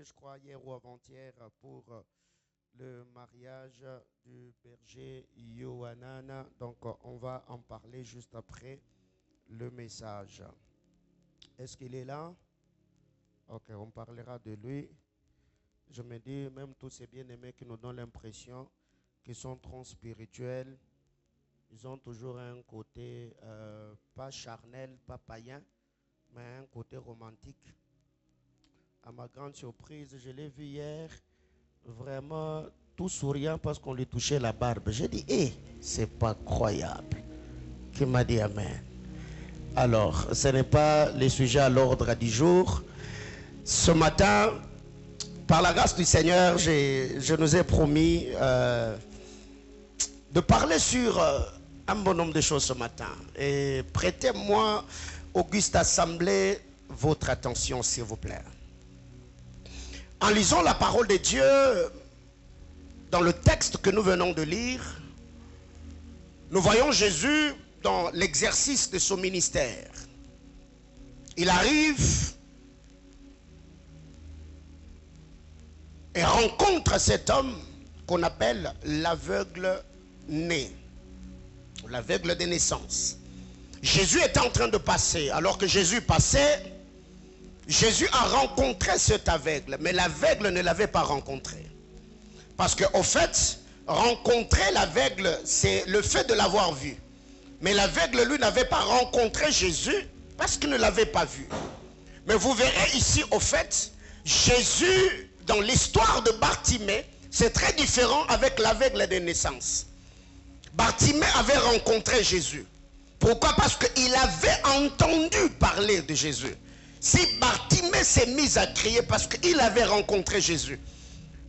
je crois, hier ou avant-hier, pour le mariage du berger Yohanan. Donc, on va en parler juste après le message. Est-ce qu'il est là? Ok, on parlera de lui. Je me dis, même tous ces bien-aimés qui nous donnent l'impression qu'ils sont trop spirituels, ils ont toujours un côté pas charnel, pas païen, mais un côté romantique. À ma grande surprise, je l'ai vu hier, vraiment tout souriant parce qu'on lui touchait la barbe. J'ai dit, c'est pas croyable. Qui m'a dit amen. Alors, ce n'est pas le sujet à l'ordre du jour. Ce matin, par la grâce du Seigneur, je nous ai promis de parler sur un bon nombre de choses ce matin. Et prêtez-moi, Auguste Assemblée, votre attention, s'il vous plaît. En lisant la parole de Dieu, dans le texte que nous venons de lire, nous voyons Jésus dans l'exercice de son ministère. Il arrive et rencontre cet homme qu'on appelle l'aveugle né, l'aveugle de naissance. Jésus était en train de passer. Alors que Jésus passait, Jésus a rencontré cet aveugle, mais l'aveugle ne l'avait pas rencontré. Parce qu'au fait, rencontrer l'aveugle, c'est le fait de l'avoir vu. Mais l'aveugle, lui, n'avait pas rencontré Jésus parce qu'il ne l'avait pas vu. Mais vous verrez ici, au fait, Jésus, dans l'histoire de Bartimée, c'est très différent avec l'aveugle de naissance. Bartimée avait rencontré Jésus. Pourquoi? Parce qu'il avait entendu parler de Jésus. Si Bartimée s'est mis à crier parce qu'il avait rencontré Jésus.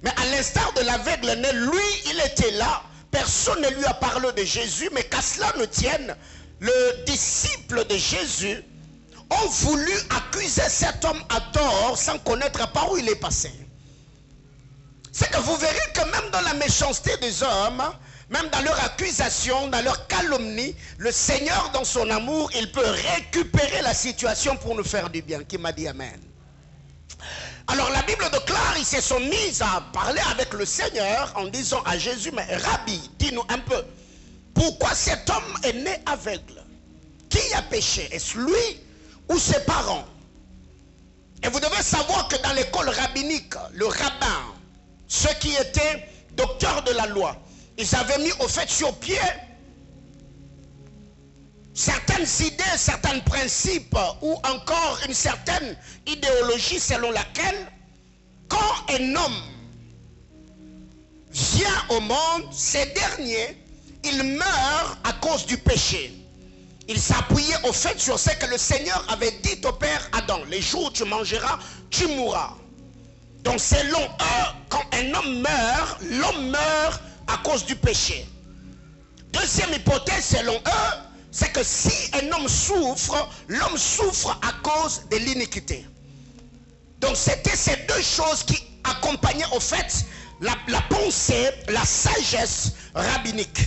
Mais à l'instar de l'aveugle né, lui, il était là. Personne ne lui a parlé de Jésus. Mais qu'à cela ne tienne, le disciple de Jésus ont voulu accuser cet homme à tort sans connaître par où il est passé. C'est que vous verrez que même dans la méchanceté des hommes, même dans leur accusation, dans leur calomnie, le Seigneur, dans son amour, il peut récupérer la situation pour nous faire du bien. Qui m'a dit amen? Alors la Bible déclare, ils se sont mis à parler avec le Seigneur en disant à Jésus, mais Rabbi, dis-nous un peu, pourquoi cet homme est né aveugle? Qui a péché? Est-ce lui ou ses parents? Et vous devez savoir que dans l'école rabbinique, le rabbin, ceux qui étaient docteurs de la loi, ils avaient mis au fait sur pied certaines idées, certains principes ou encore une certaine idéologie selon laquelle quand un homme vient au monde, ces derniers, il meurt à cause du péché. Il s'appuyait au fait sur ce que le Seigneur avait dit au père Adam. Les jours où tu mangeras, tu mourras. Donc selon eux, quand un homme meurt, l'homme meurt à cause du péché. Deuxième hypothèse selon eux, c'est que si un homme souffre, l'homme souffre à cause de l'iniquité. Donc c'était ces deux choses qui accompagnaient au fait la pensée, la sagesse rabbinique.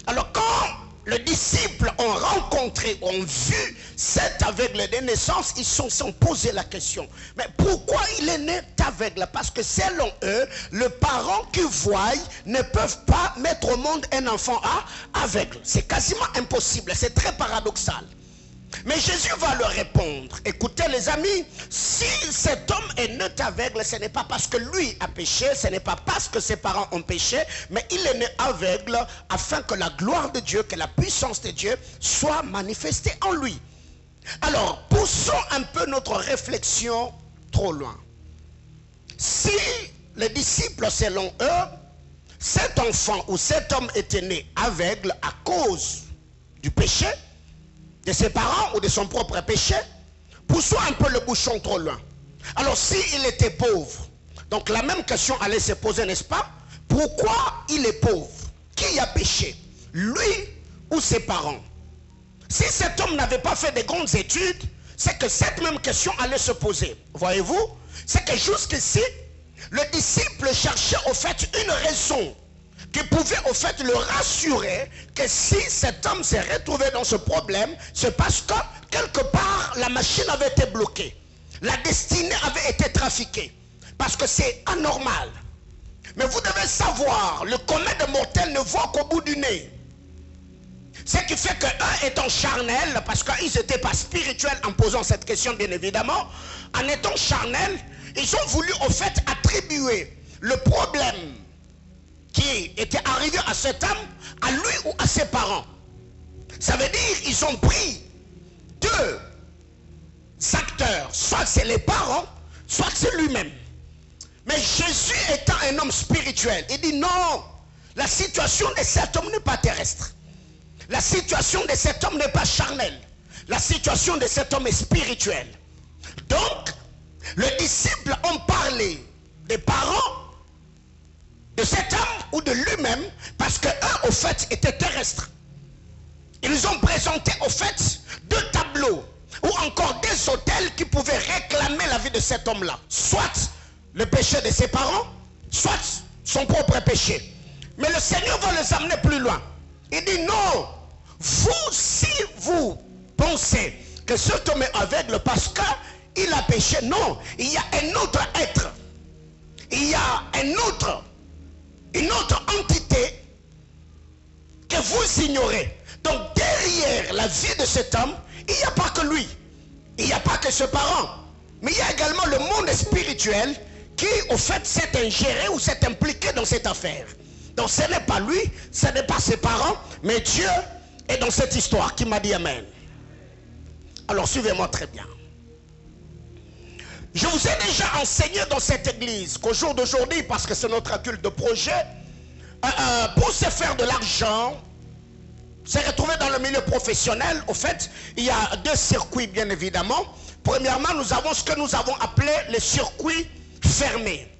Alors quand les disciples ont rencontré, ont vu cet aveugle de naissance, ils se sont posé la question. Mais pourquoi il est né aveugle? Parce que selon eux, les parents qui voient ne peuvent pas mettre au monde un enfant aveugle. C'est quasiment impossible, c'est très paradoxal. Mais Jésus va leur répondre. Écoutez les amis, si cet homme est né aveugle, ce n'est pas parce que lui a péché, ce n'est pas parce que ses parents ont péché, mais il est né aveugle afin que la gloire de Dieu, que la puissance de Dieu soit manifestée en lui. Alors, poussons un peu notre réflexion trop loin. Si les disciples, selon eux, cet enfant ou cet homme était né aveugle à cause du péché, de ses parents ou de son propre péché, poussons un peu le bouchon trop loin. Alors s'il était pauvre, donc la même question allait se poser, n'est-ce pas? Pourquoi il est pauvre? Qui a péché? Lui ou ses parents? Si cet homme n'avait pas fait de grandes études, c'est que cette même question allait se poser. Voyez-vous? C'est que jusqu'ici, le disciple cherchait au fait une raison qui pouvait au fait le rassurer que si cet homme s'est retrouvé dans ce problème, c'est parce que quelque part la machine avait été bloquée. La destinée avait été trafiquée. parce que c'est anormal. Mais vous devez savoir, le commun des mortels ne voit qu'au bout du nez. Ce qui fait qu'eux étant charnels, parce qu'ils n'étaient pas spirituels en posant cette question bien évidemment, en étant charnels, ils ont voulu au fait attribuer le problème qui était arrivé à cet homme, à lui ou à ses parents. Ça veut dire qu'ils ont pris deux acteurs, soit c'est les parents, soit c'est lui-même. Mais Jésus étant un homme spirituel, il dit non, la situation de cet homme n'est pas terrestre. La situation de cet homme n'est pas charnelle. La situation de cet homme est spirituelle. Donc, les disciples ont parlé des parents de cet homme ou de lui-même parce qu'eux, au fait, étaient terrestres. Ils ont présenté, au fait, deux tableaux ou encore des autels qui pouvaient réclamer la vie de cet homme-là. Soit le péché de ses parents, soit son propre péché. Mais le Seigneur va les amener plus loin. Il dit non, vous, si vous pensez que cet homme est aveugle parce qu'il a péché, non, il y a un autre être. Il y a une autre entité que vous ignorez. Donc derrière la vie de cet homme, il n'y a pas que lui. Il n'y a pas que ses parents. Mais il y a également le monde spirituel qui, au fait, s'est ingéré ou s'est impliqué dans cette affaire. Donc ce n'est pas lui, ce n'est pas ses parents, mais Dieu est dans cette histoire qui m'a dit Amen. Alors suivez-moi très bien. Je vous ai déjà enseigné dans cette église qu'au jour d'aujourd'hui, parce que c'est notre culte de projet, pour se faire de l'argent, se retrouver dans le milieu professionnel, au fait, il y a deux circuits bien évidemment. Premièrement, nous avons ce que nous avons appelé le circuit fermé.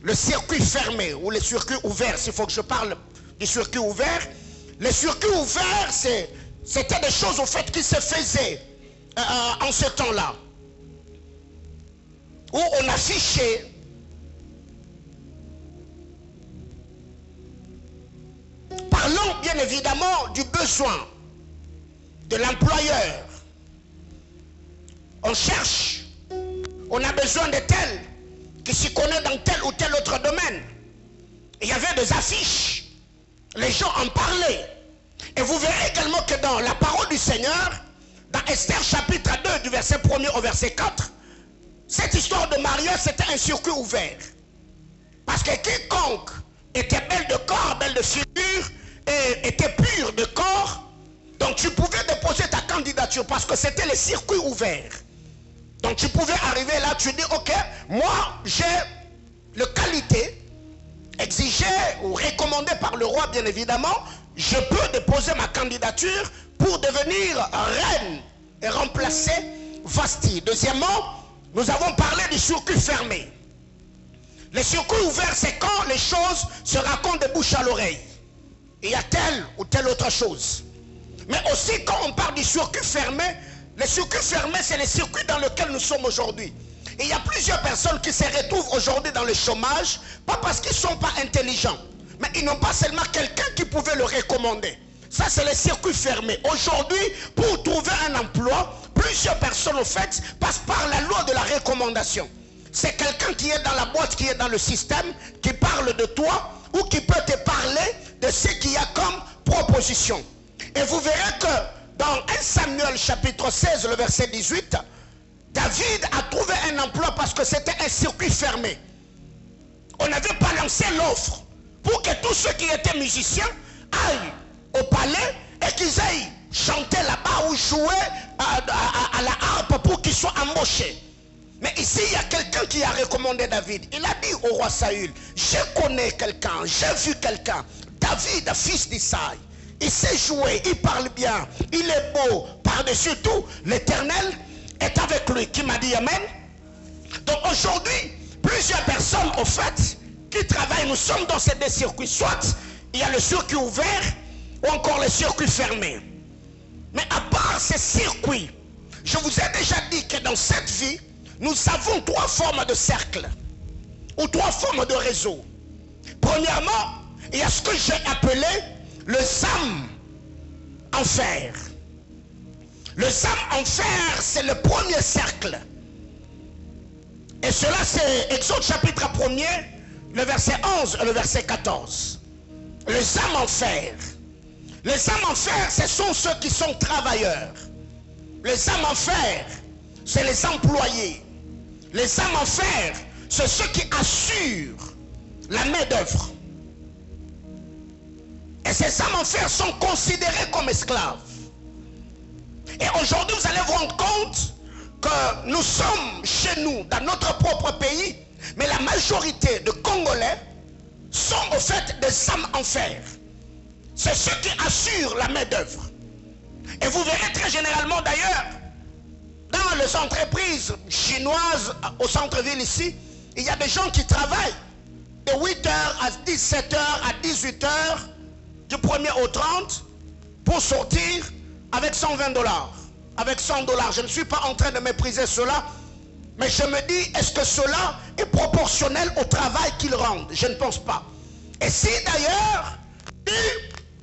Le circuit fermé ou le circuit ouvert, s'il faut que je parle du circuit ouvert. Le circuit ouvert, c'était des choses au fait qui se faisaient en ce temps-là. Où on affichait parlons bien évidemment du besoin de l'employeur. On cherche, on a besoin de tel qui s'y connaît dans tel ou tel autre domaine. Il y avait des affiches, les gens en parlaient. Et vous verrez également que dans la parole du Seigneur, dans Esther chapitre 2 du verset 1er au verset 4, cette histoire de mariage c'était un circuit ouvert. Parce que quiconque était belle de corps, belle de figure, et était pur de corps, donc tu pouvais déposer ta candidature parce que c'était le circuit ouvert. Donc tu pouvais arriver là, tu dis ok, moi j'ai le qualité exigée ou recommandée par le roi bien évidemment, je peux déposer ma candidature pour devenir reine et remplacer Vasti. Deuxièmement, nous avons parlé du circuit fermé. Le circuit ouvert, c'est quand les choses se racontent de bouche à l'oreille. Il y a telle ou telle autre chose. Mais aussi quand on parle du circuit fermé, le circuit fermé, c'est le circuit dans lequel nous sommes aujourd'hui. Il y a plusieurs personnes qui se retrouvent aujourd'hui dans le chômage, pas parce qu'ils ne sont pas intelligents, mais ils n'ont pas seulement quelqu'un qui pouvait le recommander. Ça, c'est le circuit fermé. Aujourd'hui, pour trouver un emploi, plusieurs personnes, au fait, passent par la loi de la recommandation. C'est quelqu'un qui est dans la boîte, qui est dans le système, qui parle de toi, ou qui peut te parler de ce qu'il y a comme proposition. Et vous verrez que dans 1 Samuel chapitre 16, le verset 18, David a trouvé un emploi parce que c'était un circuit fermé. On avait pas lancé l'offre pour que tous ceux qui étaient musiciens aillent au palais et qu'ils aillent chanter là-bas ou jouer à la harpe pour qu'ils soient embauchés. Mais ici, il y a quelqu'un qui a recommandé David. Il a dit au roi Saül, je connais quelqu'un, j'ai vu quelqu'un, David, fils d'Isaïe. Il sait jouer, il parle bien, il est beau. Par-dessus tout, l'Éternel est avec lui. Qui m'a dit Amen? Donc aujourd'hui, plusieurs personnes, au fait, qui travaillent, nous sommes dans ces deux circuits. Soit il y a le circuit ouvert, ou encore le circuit fermé. Mais à part ces circuits, je vous ai déjà dit que dans cette vie, nous avons trois formes de cercles, ou trois formes de réseaux. Premièrement, il y a ce que j'ai appelé le ZAM enfer. Le ZAM enfer, c'est le premier cercle. Et cela, c'est Exode chapitre 1er, le verset 11 et le verset 14. Les âmes en fer. Les âmes en fer, ce sont ceux qui sont travailleurs. Les âmes en fer, c'est les employés. Les âmes en fer, c'est ceux qui assurent la main-d'œuvre. Et ces âmes en fer sont considérés comme esclaves. Et aujourd'hui, vous allez vous rendre compte que nous sommes chez nous, dans notre propre pays, mais la majorité de Congolais sont au fait des âmes en fer. C'est ceux qui assurent la main-d'œuvre. Et vous verrez très généralement d'ailleurs, dans les entreprises chinoises, au centre-ville ici, il y a des gens qui travaillent de 8h à 17h à 18h, du 1er au 30, pour sortir avec 120 $. Avec 100 $. Je ne suis pas en train de mépriser cela, mais je me dis, est-ce que cela est proportionnel au travail qu'ils rendent? Je ne pense pas. Et si d'ailleurs, tu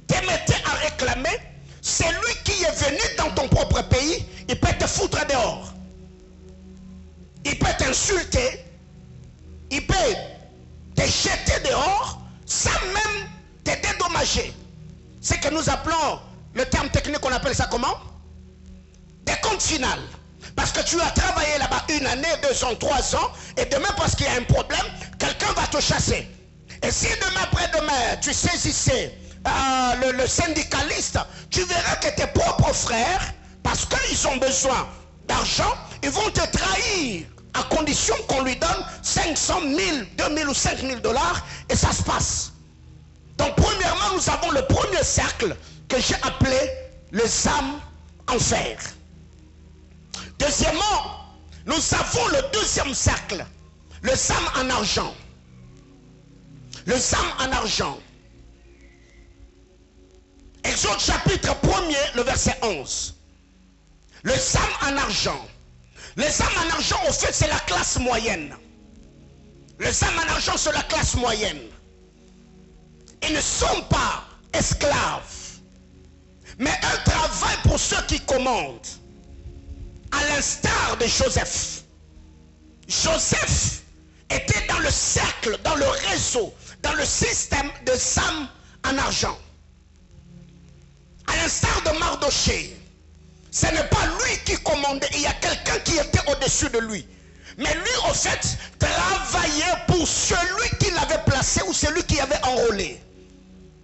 te mettais à réclamer, c'est lui qui est venu dans ton propre pays, il peut te foutre dehors. Il peut t'insulter, il peut te jeter dehors, sans même te dédommager. C'est que nous appelons, le terme technique, on appelle ça comment? Des comptes finales. Parce que tu as travaillé là-bas 1 année, 2 ans, 3 ans, et demain, parce qu'il y a un problème, quelqu'un va te chasser. Et si demain, après-demain, tu saisissais le syndicaliste, tu verras que tes propres frères, parce qu'ils ont besoin d'argent, ils vont te trahir à condition qu'on lui donne 500 000, 2 000 ou 5 000 $, et ça se passe. Donc, premièrement, nous avons le premier cercle que j'ai appelé les âmes en fer. Deuxièmement, nous avons le deuxième cercle, les âmes en argent. Les âmes en argent. Exode chapitre 1er, le verset 11. Les âmes en argent. Les âmes en argent, au fait, c'est la classe moyenne. Les âmes en argent, c'est la classe moyenne. Ils ne sont pas esclaves, mais eux travaillent pour ceux qui commandent. À l'instar de Joseph. Joseph était dans le cercle, dans le réseau, dans le système de âmes en argent. À l'instar de Mardoché, ce n'est pas lui qui commandait, il y a quelqu'un qui était au-dessus de lui. Mais lui, au fait, travaillait pour celui qui l'avait placé ou celui qui avait enrôlé.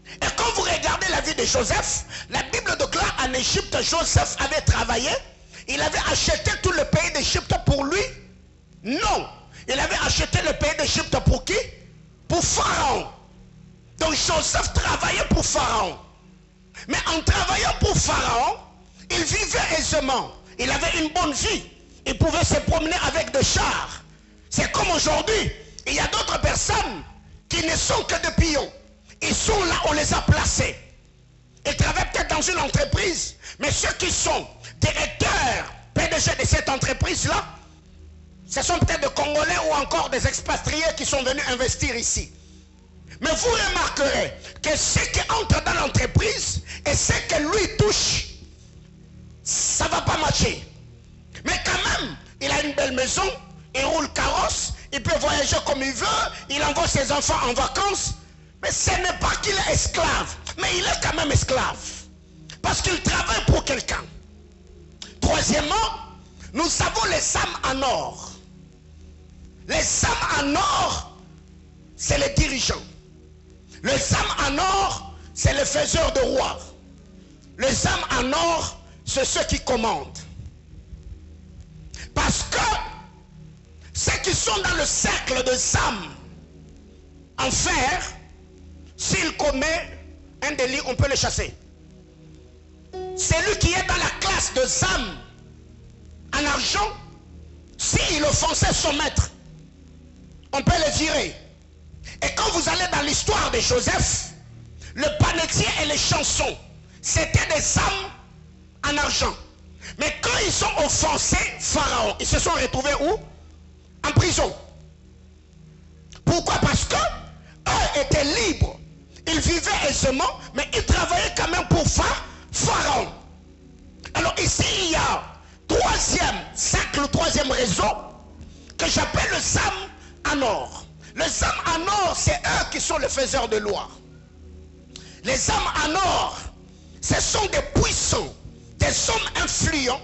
Et quand vous regardez la vie de Joseph, la Bible déclare en Égypte, Joseph avait travaillé. Il avait acheté tout le pays d'Égypte pour lui? Non. Il avait acheté le pays d'Égypte pour qui? Pour Pharaon. Donc Joseph travaillait pour Pharaon. Mais en travaillant pour Pharaon, il vivait aisément. Il avait une bonne vie. Il pouvait se promener avec des chars. C'est comme aujourd'hui. Il y a d'autres personnes qui ne sont que des pions. Ils sont là, on les a placés. Ils travaillent peut-être dans une entreprise, mais ceux qui sont directeurs, PDG de cette entreprise-là, ce sont peut-être des Congolais ou encore des expatriés qui sont venus investir ici. Mais vous remarquerez que ce qui entre dans l'entreprise et ce que lui touche, ça ne va pas matcher. Mais quand même, il a une belle maison, il roule carrosse, il peut voyager comme il veut, il envoie ses enfants en vacances. Mais ce n'est pas qu'il est esclave, mais il est quand même esclave. Parce qu'il travaille pour quelqu'un. Troisièmement, nous avons les âmes en or. Les âmes en or, c'est les dirigeants. Les âmes en or, c'est les faiseurs de rois. Les âmes en or, c'est ceux qui commandent. Parce que ceux qui sont dans le cercle des âmes en fer, s'il commet un délit, on peut le chasser. Celui qui est dans la classe des âmes en argent, s'il offensait son maître, on peut le virer. Et quand vous allez dans l'histoire de Joseph, le panetier et les chansons, c'était des âmes en argent. Mais quand ils ont offensé Pharaon, ils se sont retrouvés où? En prison. Pourquoi? Parce que eux étaient libres. Ils vivaient aisément, mais ils travaillaient quand même pour Pharaon. Alors ici, il y a troisième cercle, troisième raison, que que j'appelle les âmes en or. Les âmes en or, c'est eux qui sont les faiseurs de loi. Les âmes en or, ce sont des puissants, des hommes influents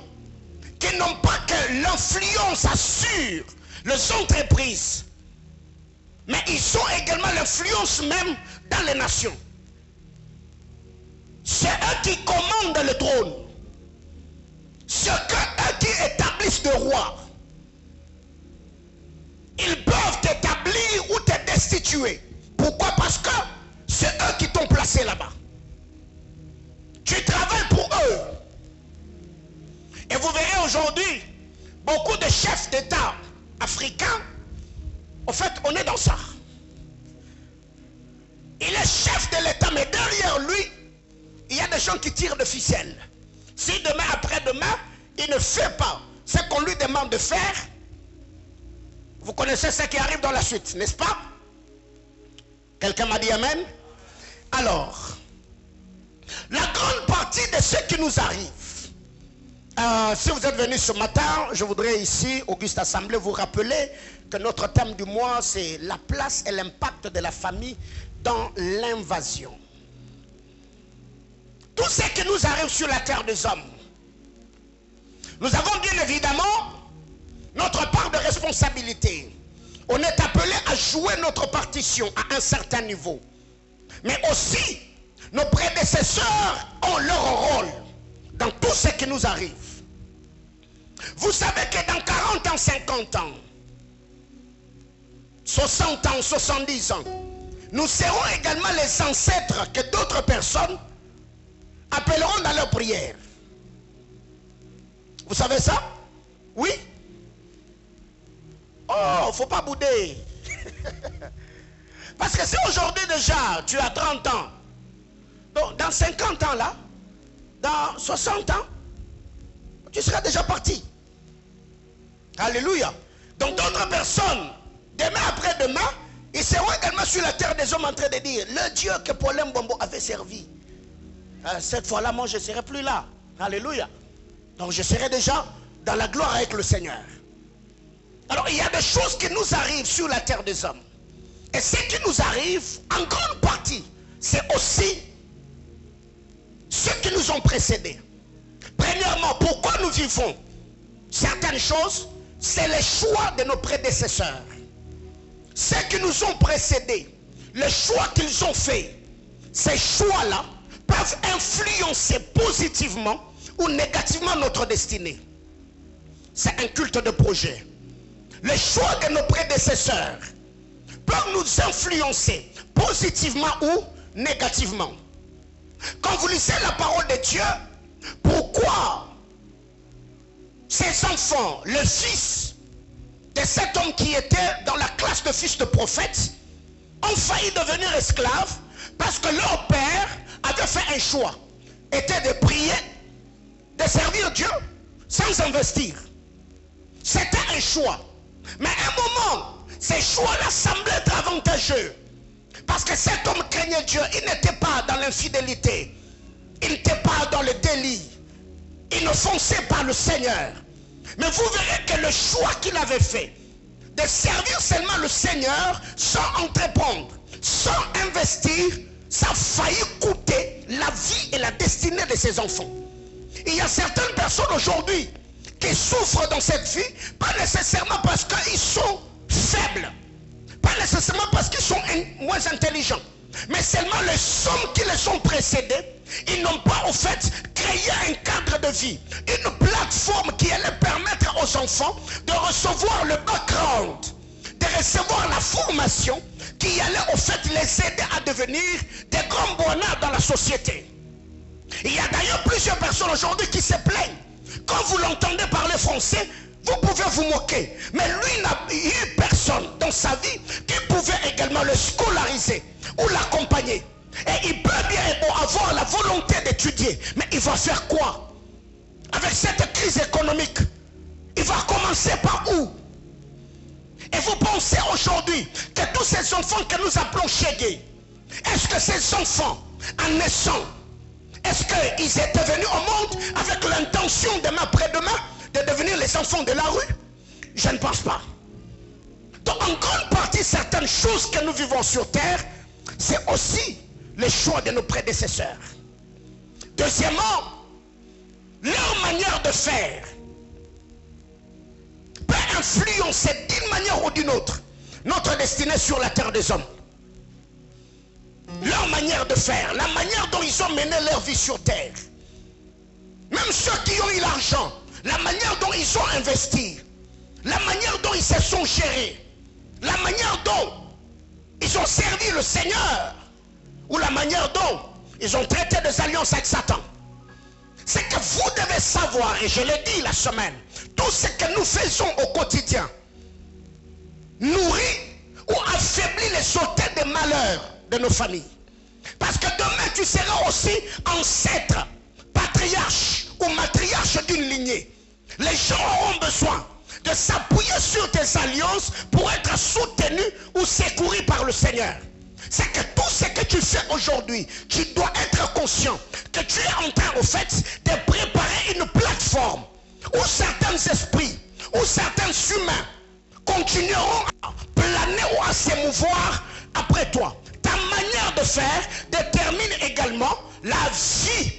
qui n'ont pas que l'influence assure les entreprises, mais ils ont également l'influence même dans les nations. C'est eux qui commandent le trône. C'est eux qui établissent le roi. Ils peuvent t'établir ou te destituer. Pourquoi? Parce que c'est eux qui t'ont placé là-bas. Tu travailles pour eux. Et vous verrez aujourd'hui, beaucoup de chefs d'État africains, en fait, on est dans ça. Il est chef de l'État, mais derrière lui, il y a des gens qui tirent de ficelle. Si demain, après-demain, il ne fait pas ce qu'on lui demande de faire, vous connaissez ce qui arrive dans la suite, n'est-ce pas? Quelqu'un m'a dit amen? Alors, la grande partie de ce qui nous arrive, si vous êtes venus ce matin, je voudrais ici, Auguste Assemblée, vous rappeler que notre thème du mois, c'est la place et l'impact de la famille dans l'invasion. Tout ce qui nous arrive sur la terre des hommes, nous avons bien évidemment notre part de responsabilité. On est appelé à jouer notre partition à un certain niveau. Mais aussi, nos prédécesseurs ont leur rôle dans tout ce qui nous arrive. Vous savez que dans 40 ans, 50 ans, 60 ans, 70 ans, nous serons également les ancêtres que d'autres personnes appelleront dans leur prière. Vous savez ça? Oui? Oh, il ne faut pas bouder. Parce que si aujourd'hui déjà, tu as 30 ans, donc dans 50 ans là, dans 60 ans, tu seras déjà parti. Alléluia. Donc d'autres personnes, demain après-demain, ils seront également sur la terre des hommes en train de dire, le Dieu que Paulin Mbombo avait servi, cette fois-là, moi je ne serai plus là. Alléluia. Donc je serai déjà dans la gloire avec le Seigneur. Alors il y a des choses qui nous arrivent sur la terre des hommes. Et ce qui nous arrive, en grande partie, c'est aussi ceux qui nous ont précédés. Premièrement, pourquoi nous vivons certaines choses? C'est les choix de nos prédécesseurs. Ceux qui nous ont précédés, les choix qu'ils ont faits, ces choix-là peuvent influencer positivement ou négativement notre destinée. C'est un culte de projet. Les choix de nos prédécesseurs peuvent nous influencer positivement ou négativement. Quand vous lisez la parole de Dieu, pourquoi ces enfants, le fils de cet homme qui était dans la classe de fils de prophète, ont failli devenir esclaves parce que leur père avait fait un choix, était de prier, de servir Dieu sans investir. C'était un choix. Mais à un moment, ces choix-là semblaient être avantageux. Parce que cet homme craignait Dieu. Il n'était pas dans l'infidélité. Il n'était pas dans le délit. Il ne fonçait pas le Seigneur. Mais vous verrez que le choix qu'il avait fait, de servir seulement le Seigneur sans entreprendre, sans investir, ça a failli coûter la vie et la destinée de ses enfants. Il y a certaines personnes aujourd'hui qui souffrent dans cette vie, pas nécessairement parce qu'ils sont faibles, pas nécessairement parce qu'ils sont moins intelligents, mais seulement les hommes qui les ont précédés, ils n'ont pas au fait créé un cadre de vie, une plateforme qui allait permettre aux enfants de recevoir le background, de recevoir la formation qui allait au fait les aider à devenir des grands bonheurs dans la société. Il y a d'ailleurs plusieurs personnes aujourd'hui qui se plaignent. Quand vous l'entendez parler français, vous pouvez vous moquer. Mais lui n'a eu personne dans sa vie qui pouvait également le scolariser ou l'accompagner. Et il peut bien avoir la volonté d'étudier. Mais il va faire quoi? Avec cette crise économique, il va commencer par où? Et vous pensez aujourd'hui que tous ces enfants que nous appelons chégués, est-ce que ces enfants, en naissant, est-ce qu'ils étaient venus au monde avec l'intention demain après-demain de devenir les enfants de la rue? Je ne pense pas. en grande partie, certaines choses que nous vivons sur terre, c'est aussi les choix de nos prédécesseurs. Deuxièmement, leur manière de faire peut influencer d'une manière ou d'une autre notre destinée sur la terre des hommes. Leur manière de faire, la manière dont ils ont mené leur vie sur terre. Même ceux qui ont eu l'argent, la manière dont ils ont investi, la manière dont ils se sont gérés, la manière dont ils ont servi le Seigneur, ou la manière dont ils ont traité des alliances avec Satan. C'est que vous devez savoir, et je l'ai dit la semaine, tout ce que nous faisons au quotidien nourrit ou affaiblit les auteurs des malheurs de nos familles. Parce que demain tu seras aussi ancêtre, patriarche ou matriarche d'une lignée. Les gens auront besoin de s'appuyer sur tes alliances pour être soutenus ou secourus par le Seigneur. C'est que tout ce que tu fais aujourd'hui, tu dois être conscient que tu es en train, au fait, de préparer une plateforme où certains esprits, où certains humains continueront à planer ou à s'émouvoir après toi. Ta manière de faire détermine également la vie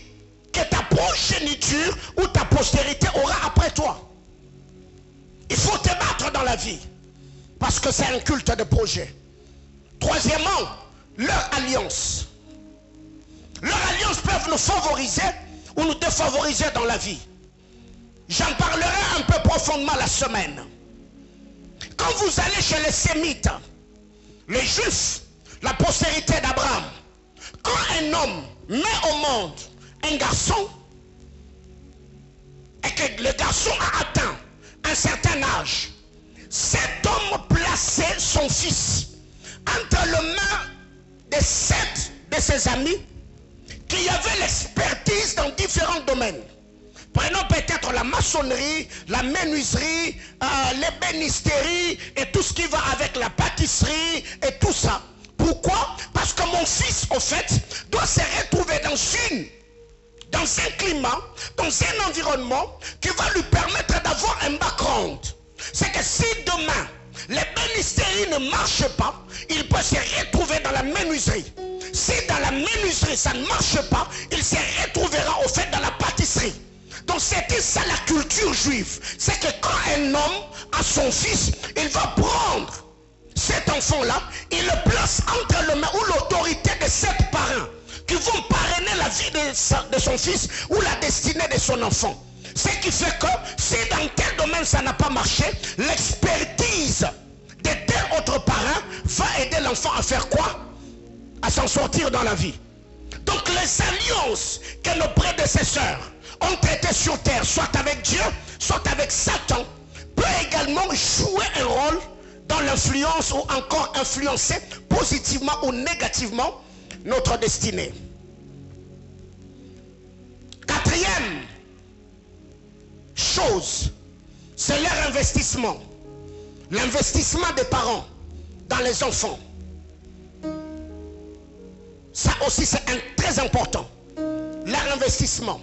que ta progéniture ou ta postérité aura après toi. Il faut te battre dans la vie parce que c'est un culte de projet. Troisièmement, leur alliance. Leurs alliances peuvent nous favoriser ou nous défavoriser dans la vie. J'en parlerai un peu profondément la semaine. Quand vous allez chez les Sémites, les Juifs, la postérité d'Abraham, quand un homme met au monde un garçon et que le garçon a atteint un certain âge, cet homme plaçait son fils entre les mains de 7 de ses amis qui avaient l'expertise dans différents domaines. Prenons peut-être la maçonnerie, la menuiserie, l'ébénisterie et tout ce qui va avec la pâtisserie et tout ça. Pourquoi? Parce que mon fils, au fait, doit se retrouver dans un climat, dans un environnement qui va lui permettre d'avoir un background. C'est que si demain, l'ébénisterie ne marche pas, il peut se retrouver dans la menuiserie. Si dans la menuiserie ça ne marche pas, il se retrouvera au fait dans la pâtisserie. Donc c'était ça la culture juive. C'est que quand un homme a son fils, il va prendre cet enfant-là, il le place entre les mains ou l'autorité de 7 parents qui vont parrainer la vie de son fils ou la destinée de son enfant. Ce qui fait que si dans tel domaine ça n'a pas marché, l'expertise de tel autre parent va aider l'enfant à faire quoi? À s'en sortir dans la vie. Donc les alliances que nos prédécesseurs ont traitées sur terre, soit avec Dieu, soit avec Satan, peut également jouer un rôle dans l'influence ou encore influencer positivement ou négativement notre destinée. Quatrième chose, c'est leur investissement. L'investissement des parents dans les enfants. Ça aussi c'est très important. Leur investissement.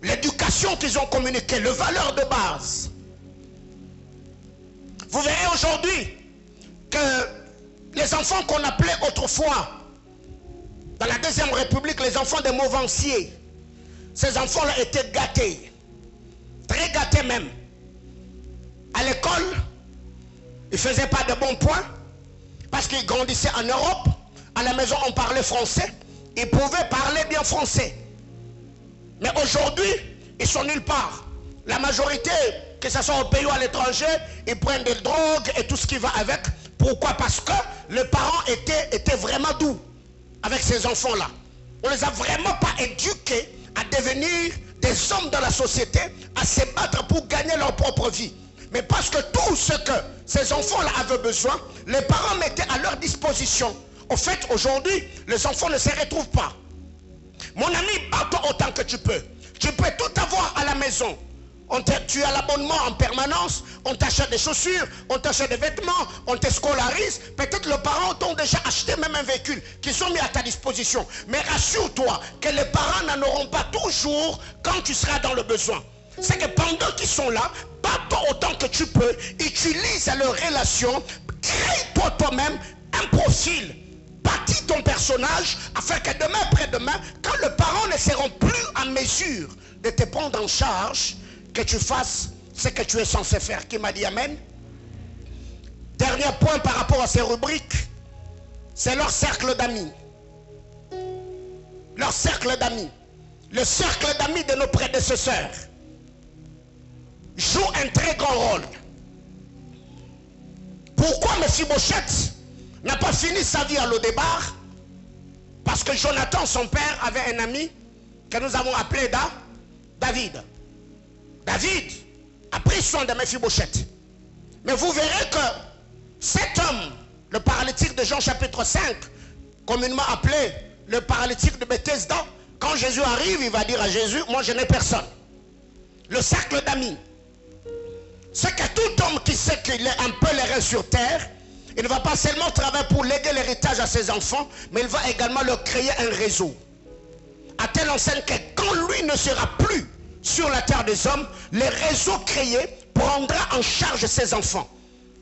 L'éducation qu'ils ont communiquée, les valeurs de base. Vous verrez aujourd'hui que les enfants qu'on appelait autrefois, dans la Deuxième République, les enfants des Mauvanciers, ces enfants-là étaient gâtés. Très gâtés même. À l'école, ils ne faisaient pas de bons points parce qu'ils grandissaient en Europe. À la maison, on parlait français. Ils pouvaient parler bien français. Mais aujourd'hui, ils sont nulle part. La majorité, que ce soit au pays ou à l'étranger, ils prennent des drogues et tout ce qui va avec. Pourquoi? Parce que les parents étaient vraiment doux avec ces enfants-là. On ne les a vraiment pas éduqués à devenir des hommes dans la société, à se battre pour gagner leur propre vie. Mais parce que tout ce que ces enfants-là avaient besoin, les parents mettaient à leur disposition. En fait, aujourd'hui, les enfants ne se retrouvent pas. Mon ami, bats-toi autant que tu peux. Tu peux tout avoir à la maison. Tu as l'abonnement en permanence, on t'achète des chaussures, on t'achète des vêtements, on te scolarise. Peut-être les parents t'ont déjà acheté même un véhicule qu'ils ont mis à ta disposition. Mais rassure-toi que les parents n'en auront pas toujours quand tu seras dans le besoin. C'est que pendant qu'ils sont là, bats-toi autant que tu peux, utilise leur relation, crée-toi toi-même un profil, bâtis ton personnage, afin que demain, après-demain, quand les parents ne seront plus en mesure de te prendre en charge, que tu fasses ce que tu es censé faire. Qui m'a dit amen? Dernier point par rapport à ces rubriques, c'est leur cercle d'amis. Leur cercle d'amis. Le cercle d'amis de nos prédécesseurs joue un très grand rôle. Pourquoi Mephibosheth n'a pas fini sa vie à Lodébar? Parce que Jonathan, son père, avait un ami que nous avons appelé David. David a pris soin de Mephibosheth. Mais vous verrez que cet homme, le paralytique de Jean chapitre 5, communément appelé le paralytique de Bethesda, quand Jésus arrive, il va dire à Jésus, moi je n'ai personne. Le cercle d'amis. C'est que tout homme qui sait qu'il est un peu les reins sur terre, il ne va pas seulement travailler pour léguer l'héritage à ses enfants, mais il va également leur créer un réseau. À telle enseigne que quand lui ne sera plus sur la terre des hommes, le réseau créé prendra en charge ses enfants.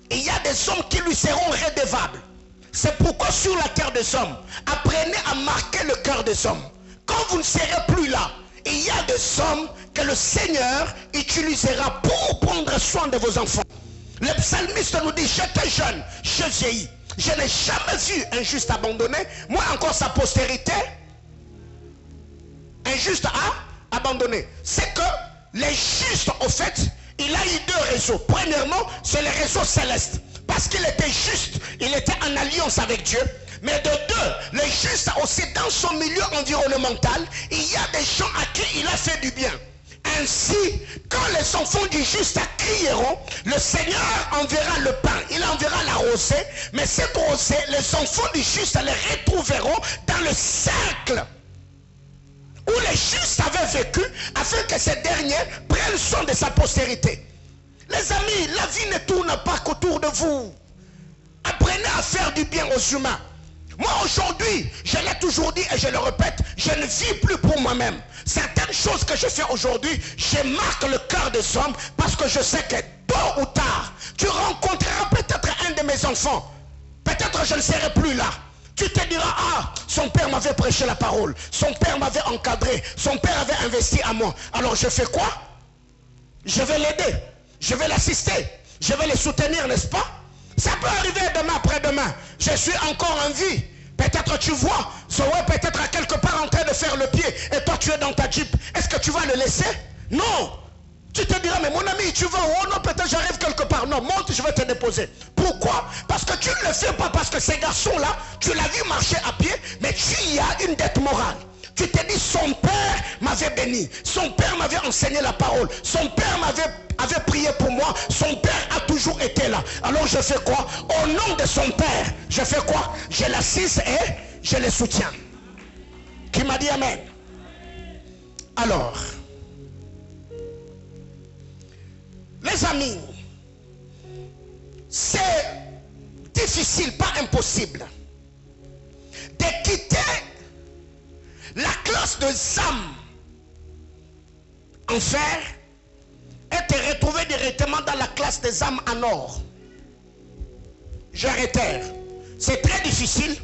Et il y a des hommes qui lui seront redevables. C'est pourquoi sur la terre des hommes, apprenez à marquer le cœur des hommes. Quand vous ne serez plus là, il y a des hommes que le Seigneur utilisera pour prendre soin de vos enfants. Le psalmiste nous dit, j'étais jeune, je vieillis. Je n'ai jamais vu un juste abandonné. Moi encore sa postérité, un juste à abandonner. C'est que les justes, au fait, il a eu deux réseaux. Premièrement, c'est le réseau céleste. Parce qu'il était juste, il était en alliance avec Dieu. Mais de deux, le juste aussi dans son milieu environnemental, il y a des gens à qui il a fait du bien. Ainsi, quand les enfants du juste crieront, le Seigneur enverra le pain, il enverra la rosée, mais cette rosée, les enfants du juste les retrouveront dans le cercle où les justes avaient vécu, afin que ces derniers prennent soin de sa postérité. Les amis, la vie ne tourne pas qu'autour de vous. Apprenez à faire du bien aux humains. Moi aujourd'hui, je l'ai toujours dit et je le répète, je ne vis plus pour moi-même. Certaines choses que je fais aujourd'hui, je marque le cœur des hommes parce que je sais que tôt ou tard, tu rencontreras peut-être un de mes enfants. Peut-être je ne serai plus là. Tu te diras, ah, son père m'avait prêché la parole, son père m'avait encadré, son père avait investi à moi. Alors je fais quoi? Je vais l'aider, je vais l'assister, je vais le soutenir, n'est-ce pas? Ça peut arriver demain après-demain. Je suis encore en vie. Peut-être tu vois Zoé peut-être à quelque part en train de faire le pied et toi tu es dans ta jeep. Est-ce que tu vas le laisser? Non. Tu te diras, mais mon ami, tu vas où? Non, peut-être j'arrive quelque part. Non, monte, je vais te déposer. Pourquoi? Parce que tu ne le fais pas parce que ces garçons-là, tu l'as vu marcher à pied, mais tu y as une dette morale. Tu te dis, son père m'avait béni, son père m'avait enseigné la parole, son père avait prié pour moi, son père a toujours été là. Alors je fais quoi? Au nom de son père, je fais quoi? Je l'assiste et je le soutiens. Qui m'a dit amen? Alors, les amis, c'est difficile, pas impossible, de quitter la classe de âmes en fer et te retrouver directement dans la classe des âmes en or. Je réitère, c'est très difficile,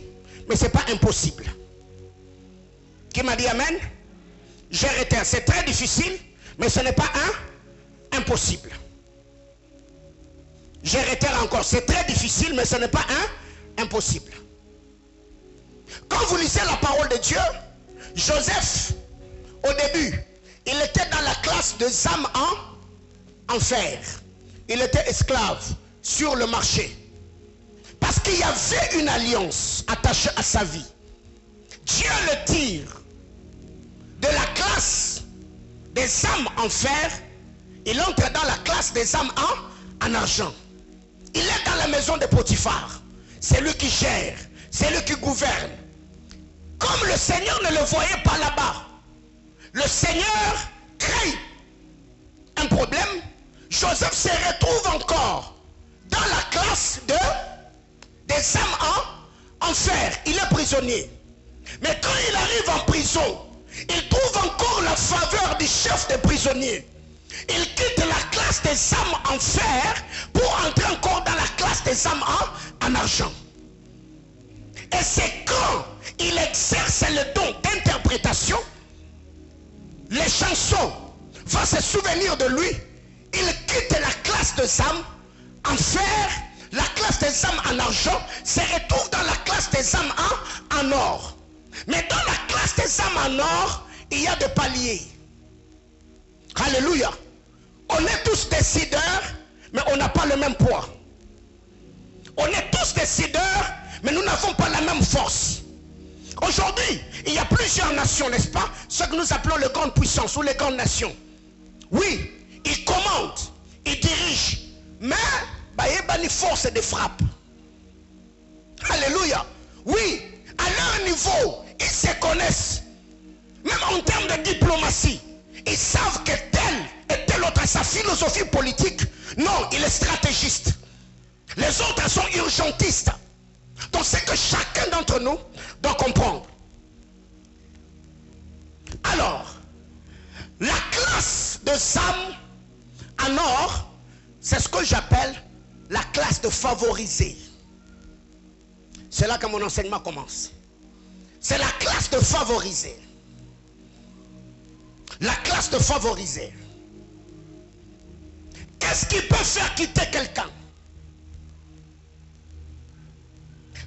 mais ce n'est pas impossible. Qui m'a dit amen? Je réitère, c'est très difficile, mais ce n'est pas impossible. Je réitère encore, c'est très difficile, mais ce n'est pas impossible. Quand vous lisez la parole de Dieu, Joseph, au début, il était dans la classe des âmes en fer. Il était esclave sur le marché. Parce qu'il y avait une alliance attachée à sa vie. Dieu le tire de la classe des âmes en fer. Il entre dans la classe des âmes en argent. Il est dans la maison de Potiphar. C'est lui qui gère, c'est lui qui gouverne. Comme le Seigneur ne le voyait pas là-bas, le Seigneur crée un problème. Joseph se retrouve encore dans la classe des âmes en fer. Il est prisonnier. Mais quand il arrive en prison, il trouve encore la faveur du chef des prisonniers. Il quitte la classe classe des âmes en fer pour entrer encore dans la classe des âmes en argent. Et c'est quand il exerce le don d'interprétation, les chansons vont se souvenir de lui. Il quitte la classe des âmes en fer, la classe des âmes en argent, se retrouve dans la classe des âmes en or. Mais dans la classe des âmes en or, il y a des paliers. Alléluia. On est tous décideurs, mais on n'a pas le même poids. On est tous décideurs, mais nous n'avons pas la même force. Aujourd'hui, il y a plusieurs nations, n'est-ce pas? Ce que nous appelons les grandes puissances ou les grandes nations. Oui, ils commandent, ils dirigent, mais il y a une force de frappe. Alléluia. Oui, à leur niveau, ils se connaissent. Même en termes de diplomatie, ils savent que tel et tel autre a sa philosophie politique. Non, il est stratégiste. Les autres sont urgentistes. Donc c'est que chacun d'entre nous doit comprendre. Alors, la classe de âmes en or, c'est ce que j'appelle la classe de favorisés. C'est là que mon enseignement commence. C'est la classe de favorisés. La classe de favorisés. Qu'est-ce qui peut faire quitter quelqu'un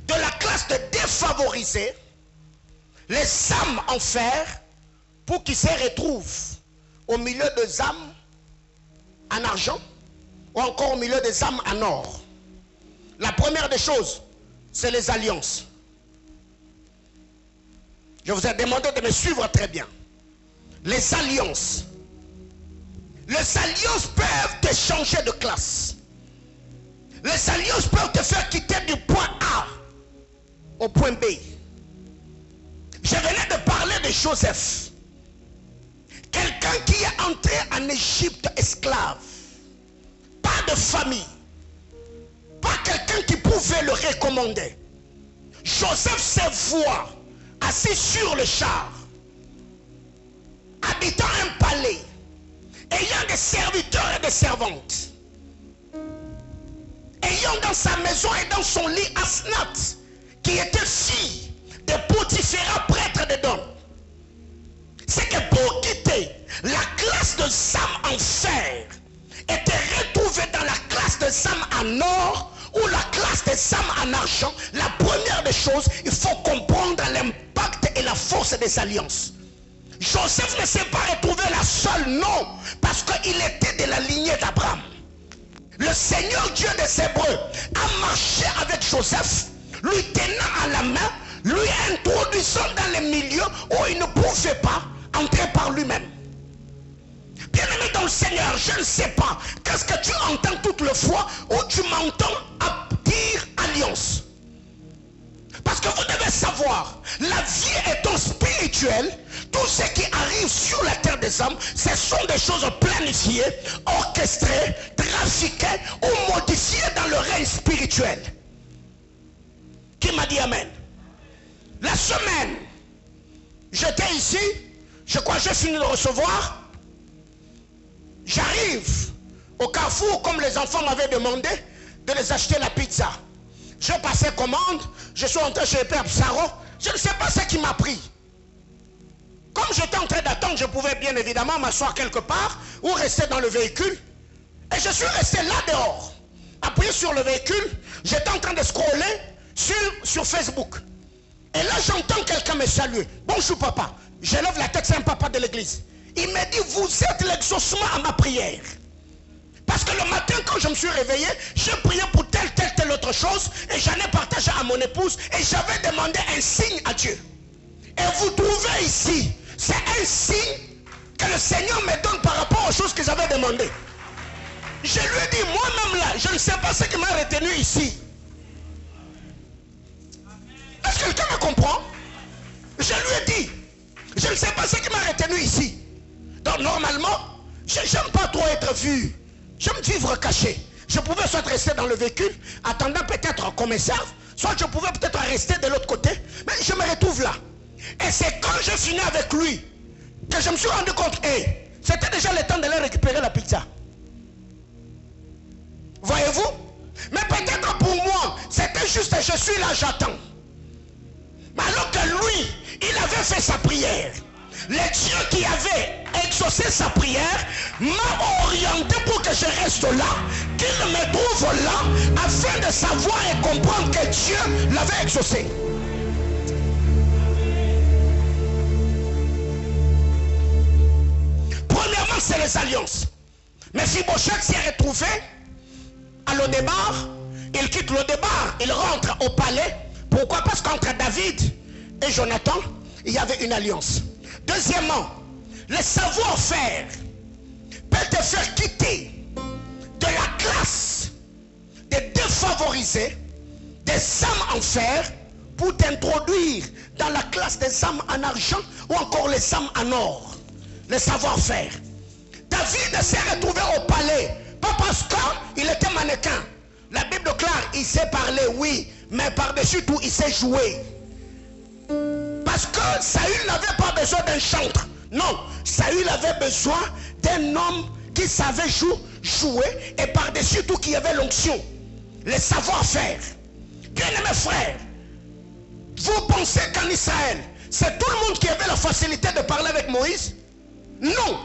de la classe de défavorisés, les âmes en fer, pour qu'ils se retrouvent au milieu des âmes en argent ou encore au milieu des âmes en or? La première des choses, c'est les alliances. Je vous ai demandé de me suivre très bien. Les alliances. Les alliances peuvent te changer de classe. Les alliances peuvent te faire quitter du point A au point B. Je venais de parler de Joseph. Quelqu'un qui est entré en Égypte esclave. Pas de famille. Pas quelqu'un qui pouvait le recommander. Joseph se voit assis sur le char, habitant un palais, ayant des serviteurs et des servantes, ayant dans sa maison et dans son lit Asnath, qui était fille de Potiphera, prêtre de Dan. C'est que pour quitter la classe de âmes en fer et te retrouver dans la classe de âmes en or ou la classe des âmes en argent, la première des choses, il faut comprendre l'impact et la force des alliances. Joseph ne s'est pas retrouvé là seul, non, parce qu'il était de la lignée d'Abraham. Le Seigneur Dieu des Hébreux a marché avec Joseph, lui tenant à la main, lui introduisant dans les milieux où il ne pouvait pas entrer par lui-même. Bien-aimé dans le Seigneur, je ne sais pas qu'est-ce que tu entends toutes les fois où tu m'entends dire alliance. Parce que vous devez savoir, la vie étant spirituelle, tout ce qui arrive sur la terre des hommes, ce sont des choses planifiées, orchestrées, trafiquées ou modifiées dans le règne spirituel. Qui m'a dit amen? La semaine, j'étais ici, je crois que j'ai fini de recevoir. J'arrive au carrefour, comme les enfants m'avaient demandé de les acheter la pizza. J'ai passé commande, je suis entré chez le Père Psaro, je ne sais pas ce qui m'a pris. Comme j'étais en train d'attendre, je pouvais bien évidemment m'asseoir quelque part ou rester dans le véhicule. Et je suis resté là dehors, appuyé sur le véhicule, j'étais en train de scroller sur Facebook. Et là j'entends quelqu'un me saluer. Bonjour papa. Je lève la tête, c'est un papa de l'église. Il me dit, vous êtes l'exaucement à ma prière. Parce que le matin, quand je me suis réveillé, j'ai prié pour telle autre chose, et j'en ai partagé à mon épouse, et j'avais demandé un signe à Dieu. Et vous trouvez ici, c'est un signe que le Seigneur me donne par rapport aux choses que j'avais demandées. Je lui ai dit, moi-même là, je ne sais pas ce qui m'a retenu ici. Est-ce que quelqu'un me comprend? Je lui ai dit, je ne sais pas ce qui m'a retenu ici. Donc normalement, je n'aime pas trop être vu. J'aime vivre caché. Je pouvais soit rester dans le véhicule, attendant peut-être qu'on me serve, soit je pouvais peut-être rester de l'autre côté, mais je me retrouve là. Et c'est quand je finis avec lui que je me suis rendu compte, hey, c'était déjà le temps de leur récupérer la pizza. Voyez-vous? Mais peut-être pour moi, c'était juste je suis là, j'attends. Mais alors que lui, il avait fait sa prière. Le Dieu qui avait exaucé sa prière m'a orienté pour que je reste là, qu'il me trouve là, afin de savoir et comprendre que Dieu l'avait exaucé. Premièrement, c'est les alliances. Mais Mephibosheth s'y est retrouvé à Lo-Débar. Il quitte Lo-Débar, il rentre au palais. Pourquoi? Parce qu'entre David et Jonathan, il y avait une alliance. Deuxièmement, le savoir-faire peut te faire quitter de la classe des défavorisés, des âmes en fer, pour t'introduire dans la classe des âmes en argent ou encore les âmes en or. Le savoir-faire. David s'est retrouvé au palais, pas parce qu'il était mannequin. La Bible déclare, il sait parler, oui, mais par-dessus tout, il sait jouer. Parce que Saül n'avait pas besoin d'un chantre. Non, Saül avait besoin d'un homme qui savait jouer et par-dessus tout qui avait l'onction. Le savoir-faire. Bien-aimés frères, vous pensez qu'en Israël, c'est tout le monde qui avait la facilité de parler avec Moïse? Non.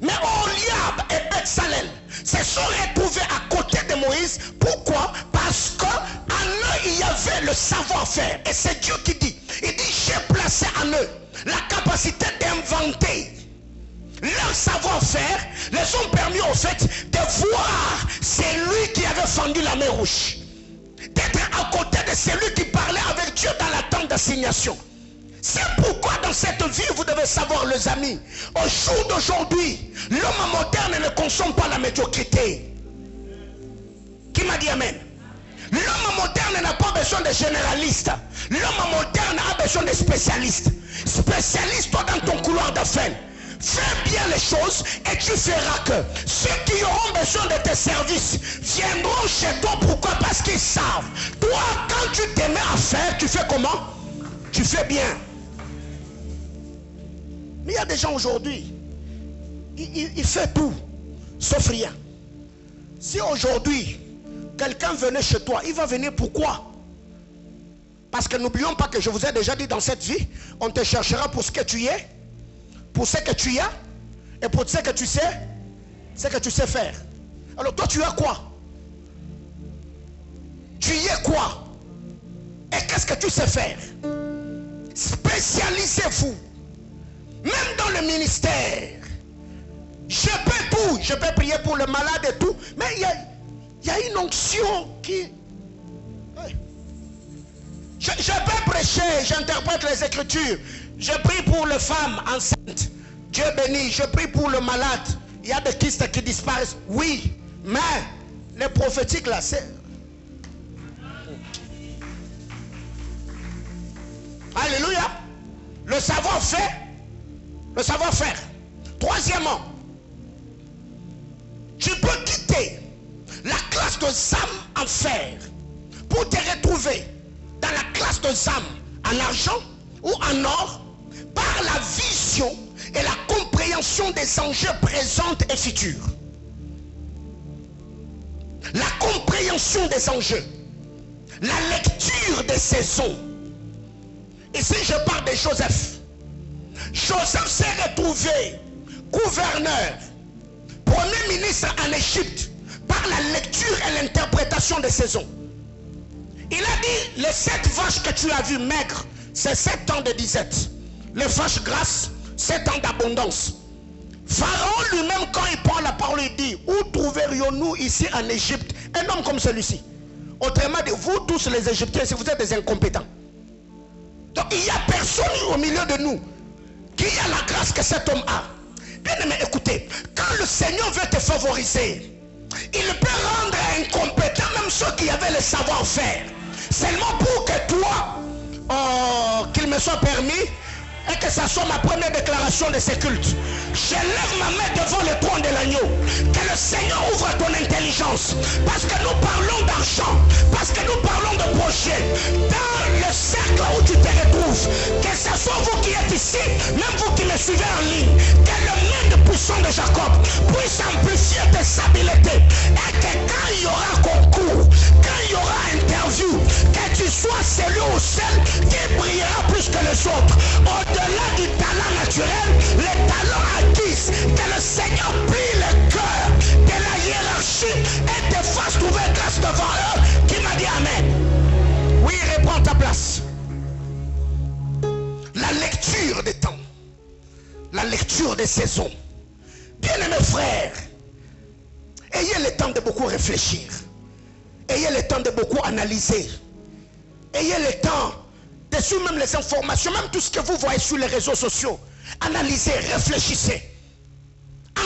Mais Oholiab et Beth-Salel se sont retrouvés à côté de Moïse. Pourquoi? Parce qu'en eux, il y avait le savoir-faire. Et c'est Dieu qui dit. Il dit, j'ai placé en eux la capacité d'inventer. Leur savoir-faire les ont permis au fait de voir celui qui avait fendu la mer rouge. D'être à côté de celui qui parlait avec Dieu dans la tente d'assignation. C'est pourquoi dans cette vie, vous devez savoir, les amis, au jour d'aujourd'hui, l'homme moderne ne consomme pas la médiocrité. Qui m'a dit amen? L'homme moderne n'a pas besoin de généralistes. L'homme moderne a besoin de spécialistes. Spécialiste-toi dans ton couloir d'affaires. Fais bien les choses et tu feras que ceux qui auront besoin de tes services viendront chez toi. Pourquoi? Parce qu'ils savent. Toi, quand tu te mets à faire, tu fais comment? Tu fais bien. Mais il y a des gens aujourd'hui, il fait tout, sauf rien. Si aujourd'hui, quelqu'un venait chez toi, il va venir pourquoi? Parce que n'oublions pas que je vous ai déjà dit, dans cette vie, on te cherchera pour ce que tu es, pour ce que tu as, et pour ce que tu sais faire. Alors toi, tu as quoi? Tu y es quoi? Et qu'est-ce que tu sais faire? Spécialisez-vous. Même dans le ministère. Je peux tout. Je peux prier pour le malade et tout. Mais il y a une onction qui... Je peux prêcher. J'interprète les Écritures. Je prie pour les femmes enceintes. Dieu bénit. Je prie pour le malade. Il y a des kystes qui disparaissent. Oui. Mais les prophétiques là, c'est... Alléluia. Le savoir-faire. Le savoir-faire. Troisièmement, tu peux quitter la classe de âmes en fer pour te retrouver dans la classe de âmes en argent ou en or par la vision et la compréhension des enjeux présents et futurs. La compréhension des enjeux. La lecture des saisons. Ici, je parle de Joseph. Joseph s'est retrouvé gouverneur, premier ministre en Égypte, par la lecture et l'interprétation des saisons. Il a dit, les 7 vaches que tu as vues maigres, c'est 7 ans de disette. Les vaches grasses, 7 ans d'abondance. Pharaon lui-même, quand il prend la parole, il dit, où trouverions-nous ici en Égypte un homme comme celui-ci? Autrement dit, vous tous les Égyptiens, si vous êtes des incompétents. Donc il n'y a personne au milieu de nous qui a la grâce que cet homme a. Bien aimé, écoutez, quand le Seigneur veut te favoriser, il peut rendre incompétent même ceux qui avaient le savoir-faire. Seulement pour que toi, qu'il me soit permis, et que ça soit ma première déclaration de ce culte. Je lève ma main devant le trône de l'agneau. Que le Seigneur ouvre ton intelligence. Parce que nous parlons d'argent. Parce que nous parlons de projet. Dans le cercle où tu te retrouves, que ce soit vous qui êtes ici, même vous qui me suivez en ligne, que le main de puissance de Jacob puisse amplifier tes habiletés. Et que quand il y aura concours, quand il y aura interview, que tu sois celui ou celle qui brillera plus que les autres. Au-delà du talent naturel, les talents acquis, que le Seigneur plie le cœur de la hiérarchie et te fasse trouver grâce devant eux. Qui m'a dit Amen? Oui, reprends ta place. La lecture des temps, la lecture des saisons. Bien-aimés frères, ayez le temps de beaucoup réfléchir. Ayez le temps de beaucoup analyser. Ayez le temps de suivre même les informations, même tout ce que vous voyez sur les réseaux sociaux. Analysez, réfléchissez,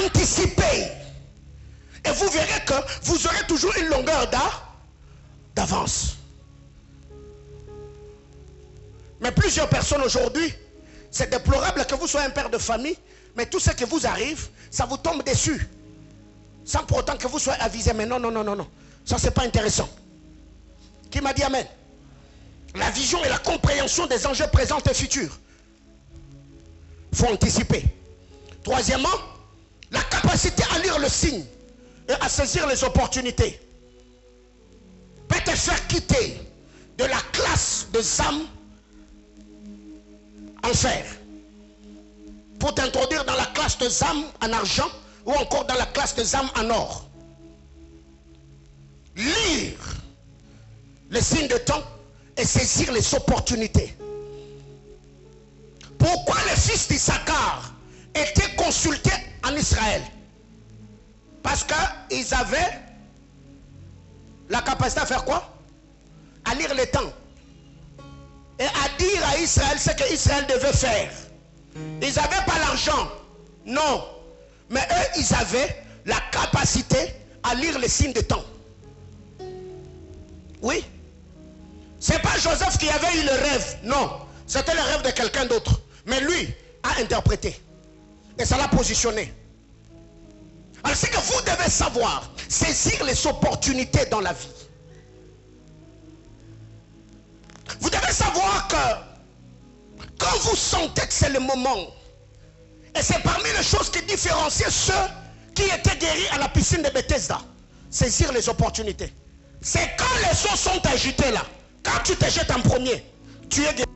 anticipez. Et vous verrez que vous aurez toujours une longueur d'avance. Mais plusieurs personnes aujourd'hui, c'est déplorable que vous soyez un père de famille, mais tout ce qui vous arrive, ça vous tombe dessus. Sans pour autant que vous soyez avisé. Mais non, non, non, non, non. Ça, c'est pas intéressant. Qui m'a dit Amen? La vision et la compréhension des enjeux présents et futurs. Il faut anticiper. Troisièmement, la capacité à lire le signe et à saisir les opportunités peut te faire quitter de la classe des âmes en fer pour t'introduire dans la classe des âmes en argent ou encore dans la classe des âmes en or. Lire les signes de temps et saisir les opportunités. Pourquoi les fils d'Issachar étaient consultés en Israël? Parce qu'ils avaient la capacité à faire quoi? À lire les temps et à dire à Israël ce qu'Israël devait faire. Ils n'avaient pas l'argent, non, mais eux ils avaient la capacité à lire les signes de temps. Oui, c'est pas Joseph qui avait eu le rêve, non, c'était le rêve de quelqu'un d'autre, mais lui a interprété et ça l'a positionné. Alors c'est que vous devez savoir saisir les opportunités dans la vie. Vous devez savoir que quand vous sentez que c'est le moment, et c'est parmi les choses qui différenciaient ceux qui étaient guéris à la piscine de Bethesda, saisir les opportunités. C'est quand les eaux sont agitées là, quand tu te jettes en premier, tu es guéri.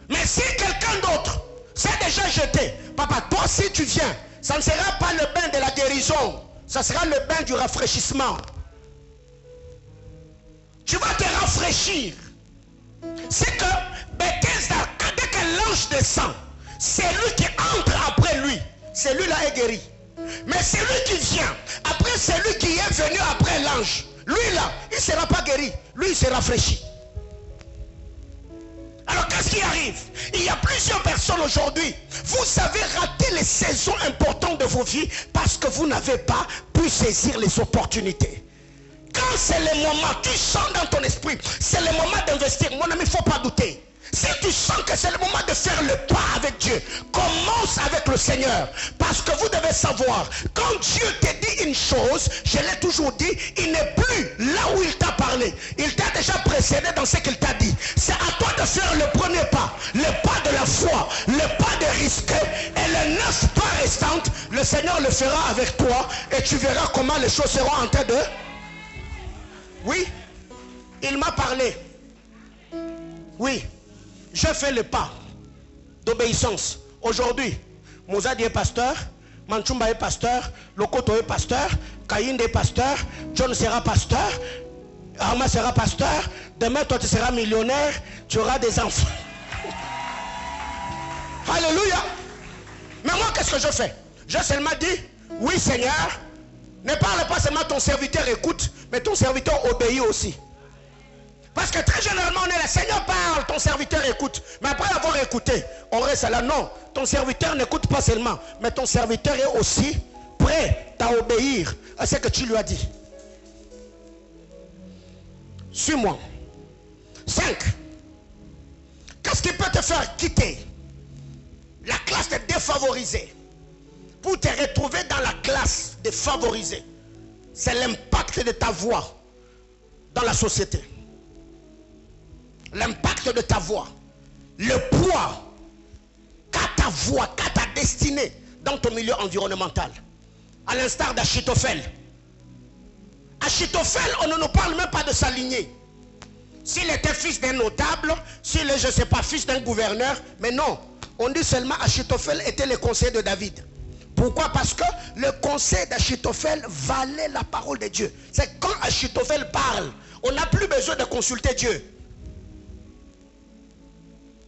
Mais si quelqu'un d'autre s'est déjà jeté, papa, toi si tu viens, ça ne sera pas le bain de la guérison, ça sera le bain du rafraîchissement. Tu vas te rafraîchir. C'est que Bethesda, dès que l'ange descend, c'est lui qui entre après lui. Celui-là est guéri. Mais celui qui vient, après celui qui est venu après l'ange, lui là, il ne sera pas guéri. Lui, il se rafraîchit. Alors qu'est-ce qui arrive? Il y a plusieurs personnes aujourd'hui. Vous avez raté les saisons importantes de vos vies parce que vous n'avez pas pu saisir les opportunités. Quand c'est le moment, tu sens dans ton esprit, c'est le moment d'investir. Mon ami, il ne faut pas douter. Si tu sens que c'est le moment de faire le pas avec Dieu, commence avec le Seigneur. Parce que vous devez savoir, quand Dieu te dit une chose, je l'ai toujours dit, il n'est plus là où il t'a parlé. Il t'a déjà précédé dans ce qu'il t'a dit. C'est à toi de faire le premier pas, le pas de la foi, le pas de risquer. Et les 9 pas restantes, le Seigneur le fera avec toi et tu verras comment les choses seront en train de... Oui, il m'a parlé. Oui, j'ai fait le pas d'obéissance. Aujourd'hui, Mouzadi est pasteur, Manchumba est pasteur, Lokoto est pasteur, Kaïnd est pasteur, John sera pasteur, Arma sera pasteur, demain toi tu seras millionnaire, tu auras des enfants. Alléluia. Mais moi qu'est-ce que je fais? J'ai seulement dit, oui Seigneur, ne parle pas seulement ton serviteur écoute, mais ton serviteur obéit aussi. Parce que très généralement on est là, Seigneur parle, ton serviteur écoute. Mais après avoir écouté, on reste là. Non, ton serviteur n'écoute pas seulement, mais ton serviteur est aussi prêt à obéir à ce que tu lui as dit. Suis-moi. 5. Qu'est-ce qui peut te faire quitter la classe des défavorisés pour te retrouver dans la classe des favorisés? C'est l'impact de ta voix dans la société. L'impact de ta voix. Le poids qu'a ta voix, qu'a ta destinée dans ton milieu environnemental. À l'instar d'Achitophel. Achitophel, on ne nous parle même pas de sa lignée. S'il était fils d'un notable, s'il est, je ne sais pas, fils d'un gouverneur, mais non. On dit seulement Achitophel était le conseiller de David. Pourquoi? Parce que le conseil d'Achitophel valait la parole de Dieu. C'est quand Achitophel parle, on n'a plus besoin de consulter Dieu.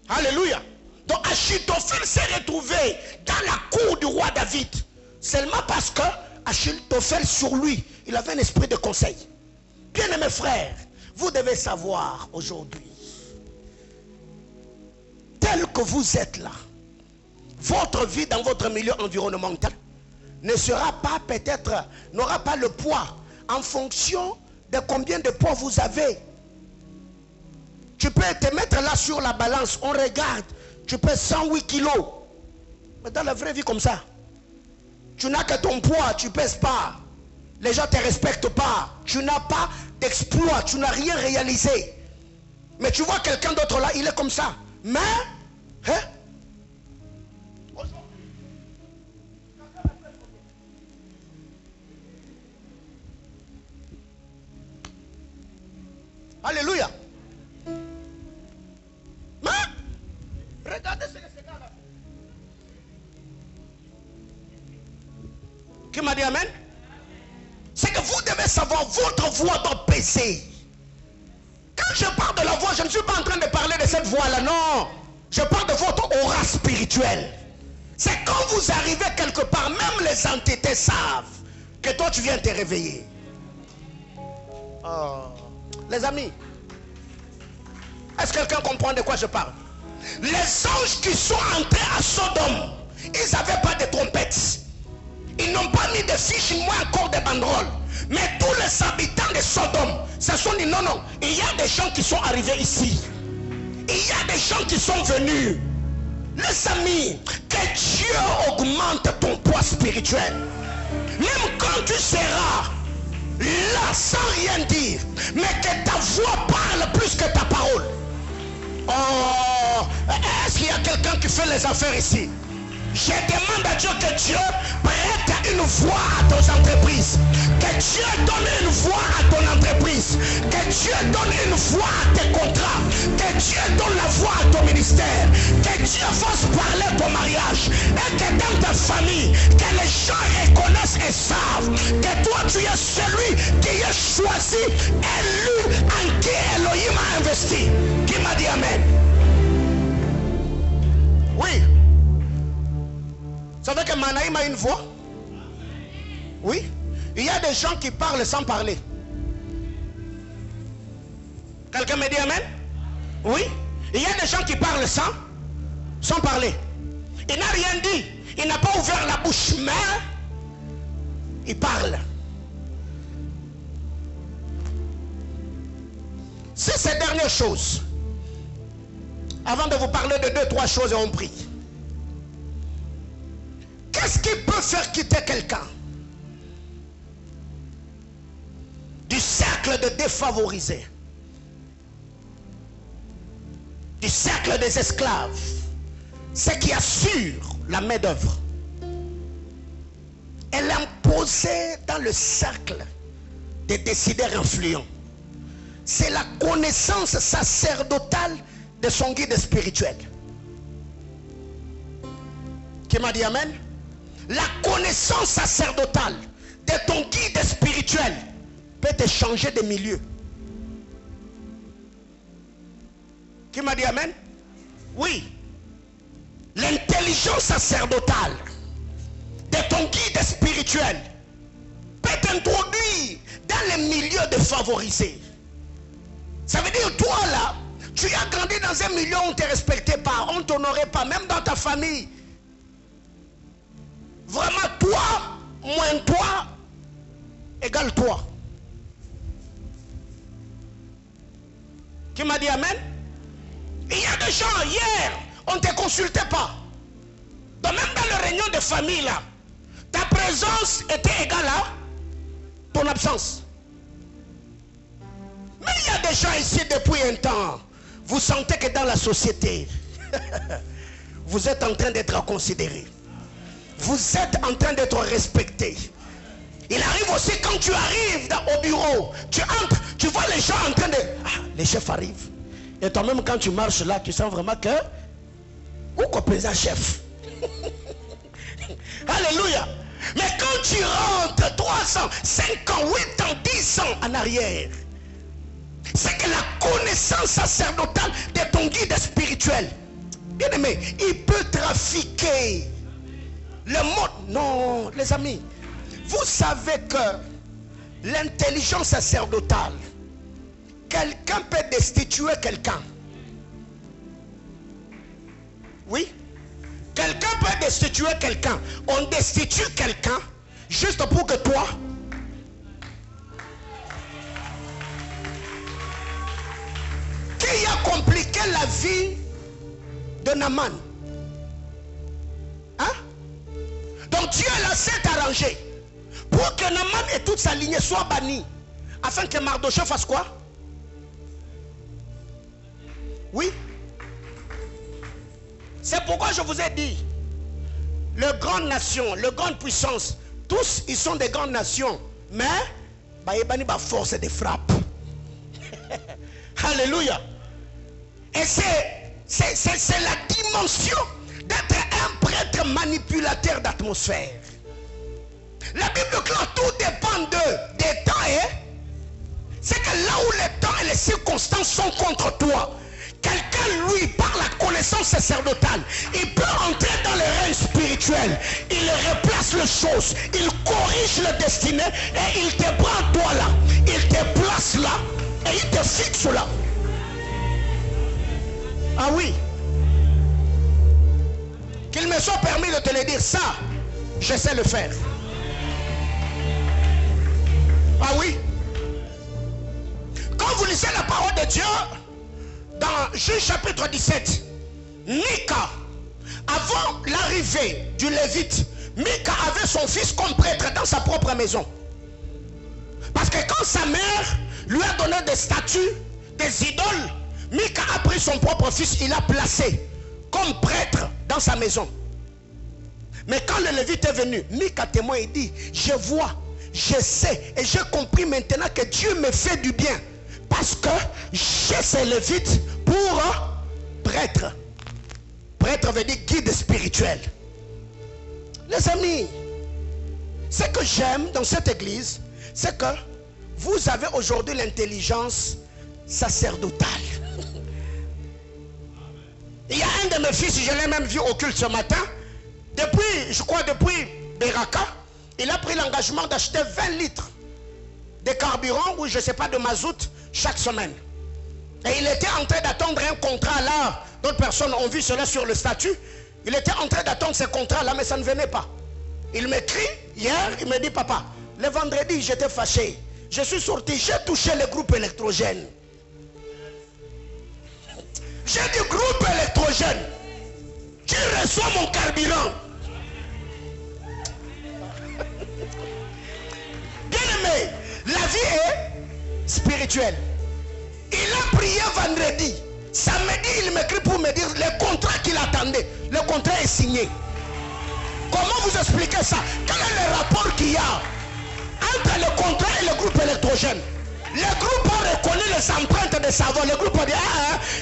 Alléluia. Donc Achitophel s'est retrouvé dans la cour du roi David. Seulement parce que Achitophel sur lui, il avait un esprit de conseil. Bien-aimés frères, vous devez savoir aujourd'hui, tel que vous êtes là, votre vie dans votre milieu environnemental ne sera pas peut-être, n'aura pas le poids en fonction de combien de poids vous avez. Tu peux te mettre là sur la balance, on regarde, tu pèses 108 kilos. Mais dans la vraie vie comme ça, tu n'as que ton poids, tu ne pèses pas. Les gens ne te respectent pas. Tu n'as pas d'exploit, tu n'as rien réalisé. Mais tu vois quelqu'un d'autre là, il est comme ça. Mais, hein? Alléluia. Mais, regardez ce que c'est là. Qui m'a dit amen? C'est que vous devez savoir, votre voix doit peser. Quand je parle de la voix, je ne suis pas en train de parler de cette voix-là, non. Je parle de votre aura spirituelle. C'est quand vous arrivez quelque part, même les entités savent que toi tu viens te réveiller. Oh. Les amis, est-ce que quelqu'un comprend de quoi je parle? Les anges qui sont entrés à Sodome, ils n'avaient pas de trompettes. Ils n'ont pas mis de fiches, moins encore de banderoles. Mais tous les habitants de Sodome se sont dit non, non, il y a des gens qui sont arrivés ici. Il y a des gens qui sont venus. Les amis, que Dieu augmente ton poids spirituel. Même quand tu seras là sans rien dire, mais que ta voix parle plus que ta parole. Oh, est-ce qu'il y a quelqu'un qui fait les affaires ici? Je demande à Dieu que Dieu prête une voix à tes entreprises. Que Dieu donne une voix à ton entreprise. Que Dieu donne une voix à tes contrats. Que Dieu donne la voix à ton ministère. Que Dieu fasse parler ton mariage. Et que dans ta famille, que les gens reconnaissent et savent que toi tu es celui qui est choisi, élu, en qui Elohim a investi. Qui m'a dit amen? Oui. Vous savez que Manaïm a une voix? Oui. Il y a des gens qui parlent sans parler. Quelqu'un me dit amen? Oui. Il y a des gens qui parlent sans parler. Il n'a rien dit. Il n'a pas ouvert la bouche, mais il parle. C'est ces dernières choses. Avant de vous parler de 2-3 choses, on prie. Qu'est-ce qui peut faire quitter quelqu'un du cercle de défavorisés, du cercle des esclaves? C'est qui assure la main d'œuvre. Elle est imposée dans le cercle des décideurs influents. C'est la connaissance sacerdotale de son guide spirituel. Qui m'a dit amen? La connaissance sacerdotale de ton guide spirituel peut te changer de milieu. Qui m'a dit amen? Oui. L'intelligence sacerdotale de ton guide spirituel peut t'introduire dans les milieux défavorisés. Ça veut dire, toi là, tu as grandi dans un milieu où on ne te respectait pas, on ne t'honorait pas, même dans ta famille. Vraiment, toi, moins toi, égale toi. Qui m'a dit amen? Il y a des gens, hier, on ne te consultait pas. Donc même dans les réunions de famille, là, ta présence était égale à ton absence. Mais il y a des gens ici depuis un temps, vous sentez que dans la société, vous êtes en train d'être considéré. vous êtes en train d'être respecté. Il arrive aussi quand tu arrives au bureau, tu entres, tu vois les gens en train de... Ah, les chefs arrivent. Et toi-même quand tu marches là, tu sens vraiment que... Où qu'on un chef? Alléluia. Mais quand tu rentres 3 ans, 5 ans, 8 ans, 10 ans en arrière, c'est que la connaissance sacerdotale de ton guide spirituel, bien aimé, il peut trafiquer le monde. Non, les amis, vous savez que l'intelligence sacerdotale, quelqu'un peut destituer quelqu'un. Oui. Quelqu'un peut destituer quelqu'un. On destitue quelqu'un juste pour que toi... Qui a compliqué la vie de Naaman? Hein? Donc Dieu là s'est arrangé pour que Naaman et toute sa lignée soient bannis, afin que Mardochée fasse quoi? Oui. C'est pourquoi je vous ai dit, les grandes nations, les grandes puissances, tous ils sont des grandes nations, mais il y a force de frappe. Alléluia. Et c'est la dimension d'être un prêtre manipulateur d'atmosphère. La Bible clame, tout dépend des temps. C'est que là où les temps et les circonstances sont contre toi, quelqu'un, lui, par la connaissance sacerdotale, il peut entrer dans le règne spirituel. Il replace les choses, il corrige le destiné et il te prend toi là. Il te place là et il te fixe là. Ah oui. Qu'il me soit permis de te le dire, ça, je sais le faire. Ah oui. Quand vous lisez la parole de Dieu, dans Juge chapitre 17, Mika, avant l'arrivée du Lévite, Mika avait son fils comme prêtre dans sa propre maison. Parce que quand sa mère lui a donné des statues, des idoles, Mika a pris son propre fils, il l'a placé comme prêtre dans sa maison. Mais quand le Lévite est venu, Mika témoin et dit, je vois, je sais et j'ai compris maintenant que Dieu me fait du bien. Parce que j'ai ces Lévites pour prêtre. Prêtre veut dire guide spirituel. Les amis, ce que j'aime dans cette église, c'est que vous avez aujourd'hui l'intelligence sacerdotale. Il y a un de mes fils, je l'ai même vu au culte ce matin. Depuis Beraka, il a pris l'engagement d'acheter 20 litres de carburant ou je ne sais pas de mazout chaque semaine. Et il était en train d'attendre un contrat là. D'autres personnes ont vu cela sur le statut. Il était en train d'attendre ce contrat là, mais ça ne venait pas. Il m'écrit hier, il me dit, papa, le vendredi j'étais fâché. Je suis sorti, j'ai touché le groupe électrogène. J'ai dit, groupe électrogène, tu reçois mon carburant. Bien aimé, la vie est spirituelle. Il a prié vendredi. Samedi, il m'écrit pour me dire le contrat qu'il attendait. Le contrat est signé. Comment vous expliquez ça? Quel est le rapport qu'il y a entre le contrat et le groupe électrogène? Le groupe a reconnu les empreintes de savon. Le groupe a dit,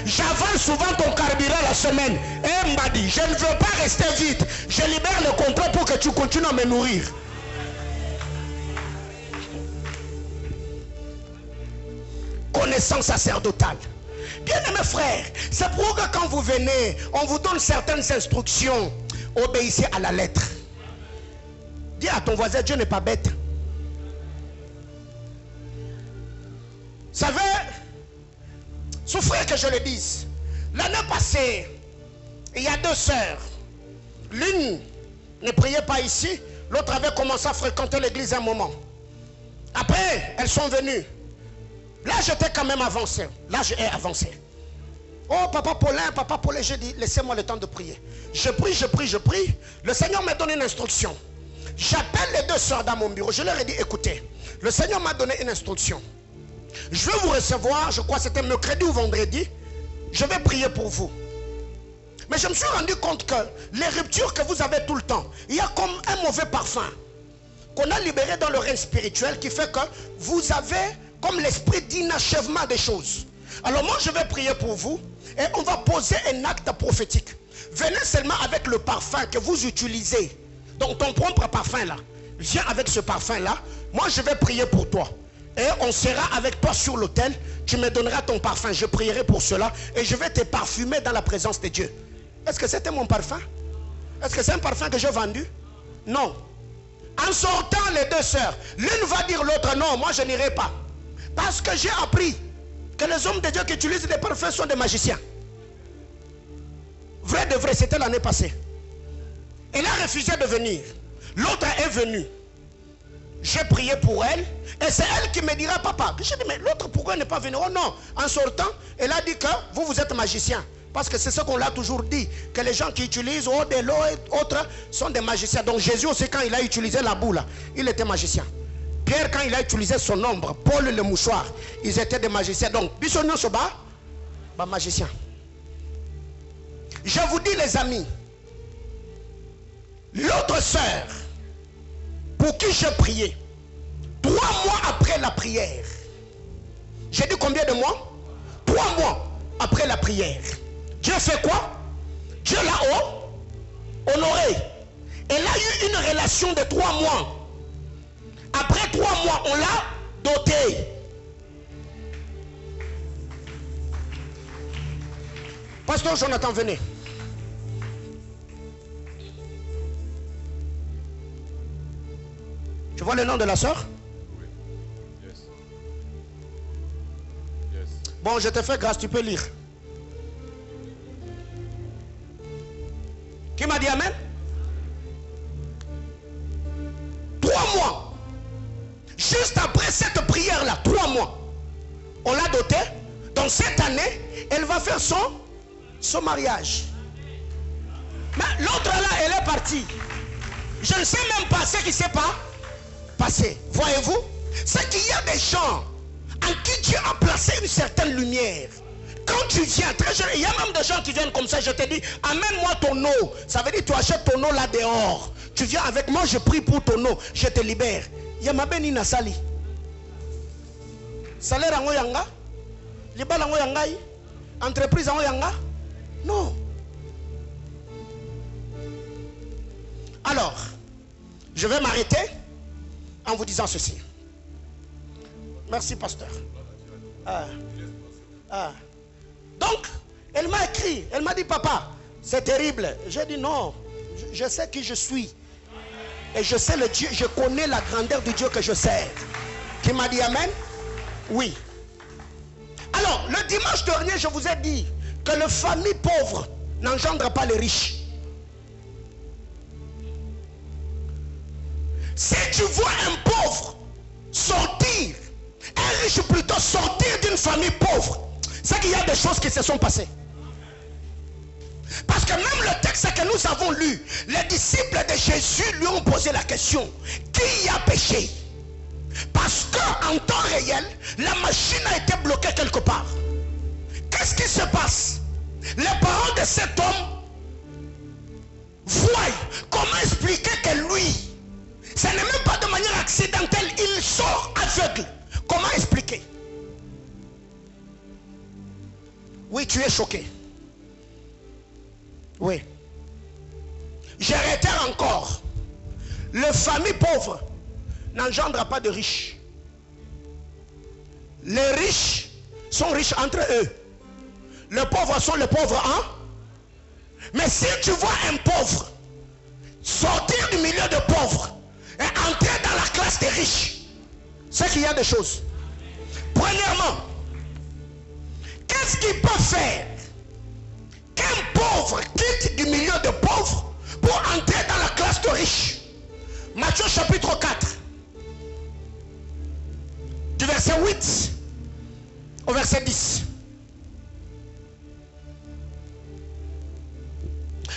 j'avale souvent ton carburant la semaine. Et il m'a dit, je ne veux pas rester vide. Je libère le contrat pour que tu continues à me nourrir. Connaissance sacerdotale. Bien aimés frères, c'est pour que quand vous venez, on vous donne certaines instructions. Obéissez à la lettre. Dis à ton voisin, Dieu n'est pas bête. Vous savez, souffrez que je le dise. L'année passée, il y a 2 sœurs. L'une ne priait pas ici, l'autre avait commencé à fréquenter l'église un moment. Après, elles sont venues. Là, j'étais quand même avancé. Là, j'ai avancé. Oh, papa Paulin, j'ai dit, laissez-moi le temps de prier. Je prie. Le Seigneur m'a donné une instruction. J'appelle les 2 sœurs dans mon bureau. Je leur ai dit, écoutez, le Seigneur m'a donné une instruction. Je vais vous recevoir, je crois que c'était mercredi ou vendredi. Je vais prier pour vous. Mais je me suis rendu compte que les ruptures que vous avez tout le temps, il y a comme un mauvais parfum qu'on a libéré dans le règne spirituel qui fait que vous avez comme l'esprit d'inachèvement des choses. Alors moi je vais prier pour vous et on va poser un acte prophétique. Venez seulement avec le parfum que vous utilisez. Donc ton propre parfum là. Viens avec ce parfum là. Moi je vais prier pour toi. Et on sera avec toi sur l'autel. Tu me donneras ton parfum. Je prierai pour cela. Et je vais te parfumer dans la présence de Dieu. Est-ce que c'était mon parfum? Est-ce que c'est un parfum que j'ai vendu? Non. En sortant les deux sœurs, l'une va dire l'autre non, moi je n'irai pas. Parce que j'ai appris que les hommes de Dieu qui utilisent des parfums sont des magiciens. Vrai de vrai, c'était l'année passée. Elle a refusé de venir. L'autre est venue. J'ai prié pour elle. Et c'est elle qui me dira papa. Je dis mais l'autre pourquoi elle n'est pas venue? Oh non, en sortant, elle a dit que vous êtes magicien. Parce que c'est ce qu'on l'a toujours dit. Que les gens qui utilisent eau de l'eau et autres sont des magiciens. Donc Jésus aussi quand il a utilisé la boule, il était magicien. Pierre quand il a utilisé son ombre, Paul le mouchoir, ils étaient des magiciens. Donc, bisogno soba, magicien. Je vous dis les amis, l'autre sœur pour qui j'ai prié, 3 mois après la prière, j'ai dit combien de mois? 3 mois après la prière. Dieu fait quoi? Dieu l'a honoré. Elle a eu une relation de 3 mois. Après 3 mois, on l'a dotée. Pasteur Jonathan, venez. Tu vois le nom de la sœur? Oui. Yes. Yes. Bon, je te fais grâce, tu peux lire. Qui m'a dit amen? 3 mois. Juste après cette prière-là, 3 mois, on l'a dotée. Dans cette année, elle va faire son mariage. Mais l'autre là, elle est partie. Je ne sais même pas ce qui s'est passé. Voyez-vous? C'est qu'il y a des gens en qui Dieu a placé une certaine lumière. Quand tu viens, très jeune, il y a même des gens qui viennent comme ça, je te dis, amène-moi ton eau. Ça veut dire tu achètes ton eau là dehors. Tu viens avec moi, je prie pour ton eau, je te libère. Yamabeni na sali. Salaire en yanga? Libal en yanga? Entreprise en yanga? Non. Alors, je vais m'arrêter en vous disant ceci. Merci, pasteur. Donc, elle m'a écrit, elle m'a dit, papa, c'est terrible. J'ai dit non, je sais qui je suis. Et je sais le Dieu, je connais la grandeur du Dieu que je sers. Qui m'a dit amen? Oui. Alors, le dimanche dernier, je vous ai dit que les familles pauvres n'engendrent pas les riches. Si tu vois un pauvre sortir, un riche plutôt sortir d'une famille pauvre, c'est qu'il y a des choses qui se sont passées. Parce que même le texte que nous avons lu, les disciples de Jésus lui ont posé la question, qui a péché? Parce qu'en temps réel, la machine a été bloquée quelque part. Qu'est-ce qui se passe? Les parents de cet homme voient comment expliquer que lui, ce n'est même pas de manière accidentelle, il sort aveugle. Comment expliquer? Oui, tu es choqué. Oui. Je réitère encore. Les familles pauvres n'engendrent pas de riches. Les riches sont riches entre eux. Les pauvres sont les pauvres, hein? Mais si tu vois un pauvre sortir du milieu de pauvres et entrer dans la classe des riches, c'est qu'il y a des choses. Premièrement, qu'est-ce qu'il peut faire qu'un pauvre quitte du milieu de pauvres pour entrer dans la classe de riches? Matthieu chapitre 4, du verset 8 au verset 10.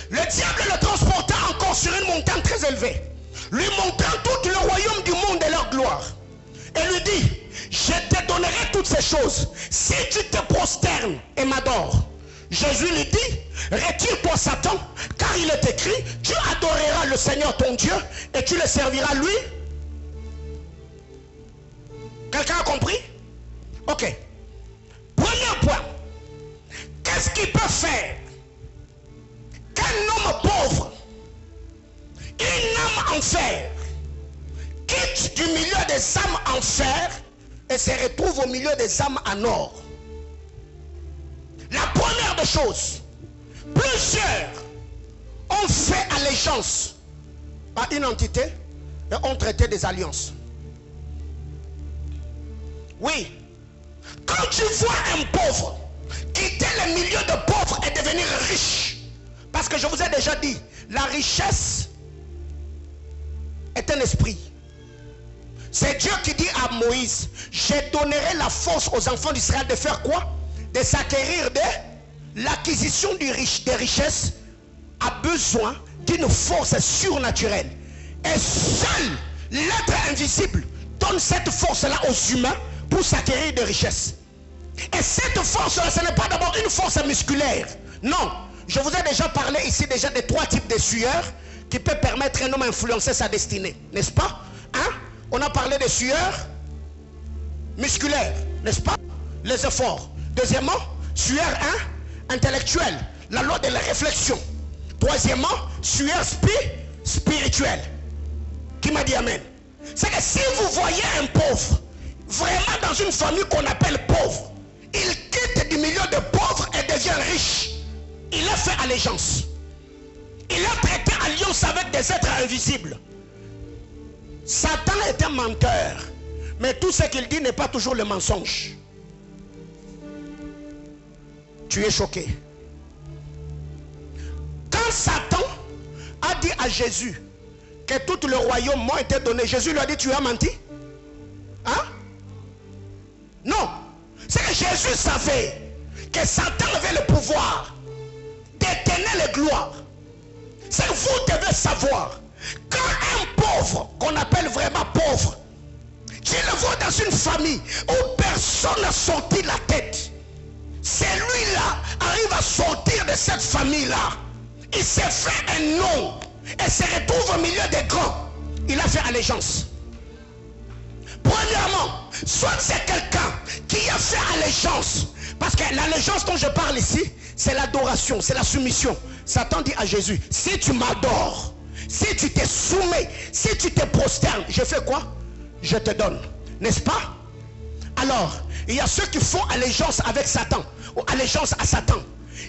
Le diable le transporta encore sur une montagne très élevée, lui montrant tout le royaume du monde et leur gloire, et lui dit, je te donnerai toutes ces choses si tu te prosternes et m'adores. Jésus lui dit, retire-toi Satan, car il est écrit, tu adoreras le Seigneur ton Dieu et tu le serviras lui. Quelqu'un a compris? Ok. Premier point. Qu'est-ce qu'il peut faire qu'un homme pauvre, une âme en fer, quitte du milieu des âmes en fer et se retrouve au milieu des âmes en or? La première des choses, plusieurs ont fait allégeance à une entité et ont traité des alliances. Oui. Quand tu vois un pauvre quitter le milieu de pauvres et devenir riche, parce que je vous ai déjà dit, la richesse est un esprit. C'est Dieu qui dit à Moïse, je donnerai la force aux enfants d'Israël de faire quoi? De s'acquérir de l'acquisition des richesses a besoin d'une force surnaturelle. Et seul l'être invisible donne cette force-là aux humains pour s'acquérir des richesses. Et cette force-là, ce n'est pas d'abord une force musculaire. Non, je vous ai déjà parlé ici déjà des 3 types de sueurs qui peuvent permettre à un homme d'influencer sa destinée. N'est-ce pas? Hein? On a parlé des sueurs musculaires, n'est-ce pas? Les efforts. Deuxièmement, sueur intellectuelle, la loi de la réflexion. Troisièmement, sueur spirituelle. Qui m'a dit amen? C'est que si vous voyez un pauvre, vraiment dans une famille qu'on appelle pauvre, il quitte du milieu de pauvres et devient riche. Il a fait allégeance. Il a traité alliance avec des êtres invisibles. Satan est un menteur, mais tout ce qu'il dit n'est pas toujours le mensonge. Tu es choqué. Quand Satan a dit à Jésus que tout le royaume m'a été donné, Jésus lui a dit, tu as menti? Hein? Non. C'est que Jésus savait que Satan avait le pouvoir d'éteindre les gloires. C'est que vous devez savoir, quand un pauvre, qu'on appelle vraiment pauvre, qui le voit dans une famille où personne n'a sorti la tête, celui-là arrive à sortir de cette famille-là. Il s'est fait un nom et se retrouve au milieu des grands. Il a fait allégeance. Premièrement, soit c'est quelqu'un qui a fait allégeance. Parce que l'allégeance dont je parle ici, c'est l'adoration, c'est la soumission. Satan dit à Jésus, si tu m'adores, si tu te soumets, si tu te prosternes, je fais quoi? Je te donne. N'est-ce pas? Alors, il y a ceux qui font allégeance avec Satan, ou allégeance à Satan.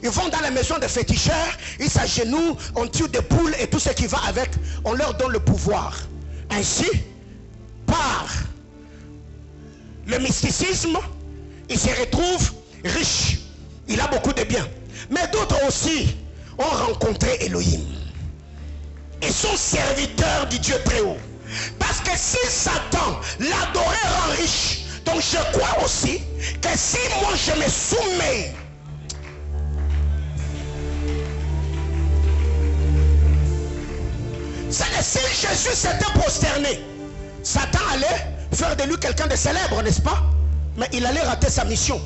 Ils vont dans la maison des féticheurs, ils s'agenouillent, on tue des poules et tout ce qui va avec, on leur donne le pouvoir. Ainsi, par le mysticisme, il se retrouve riche. Il a beaucoup de biens. Mais d'autres aussi ont rencontré Elohim. Ils sont serviteurs du Dieu très haut. Parce que si Satan l'adorait rend riche, donc je crois aussi que si moi je me soumets, c'est que si Jésus s'était prosterné, Satan allait faire de lui quelqu'un de célèbre, n'est-ce pas? Mais il allait rater sa mission.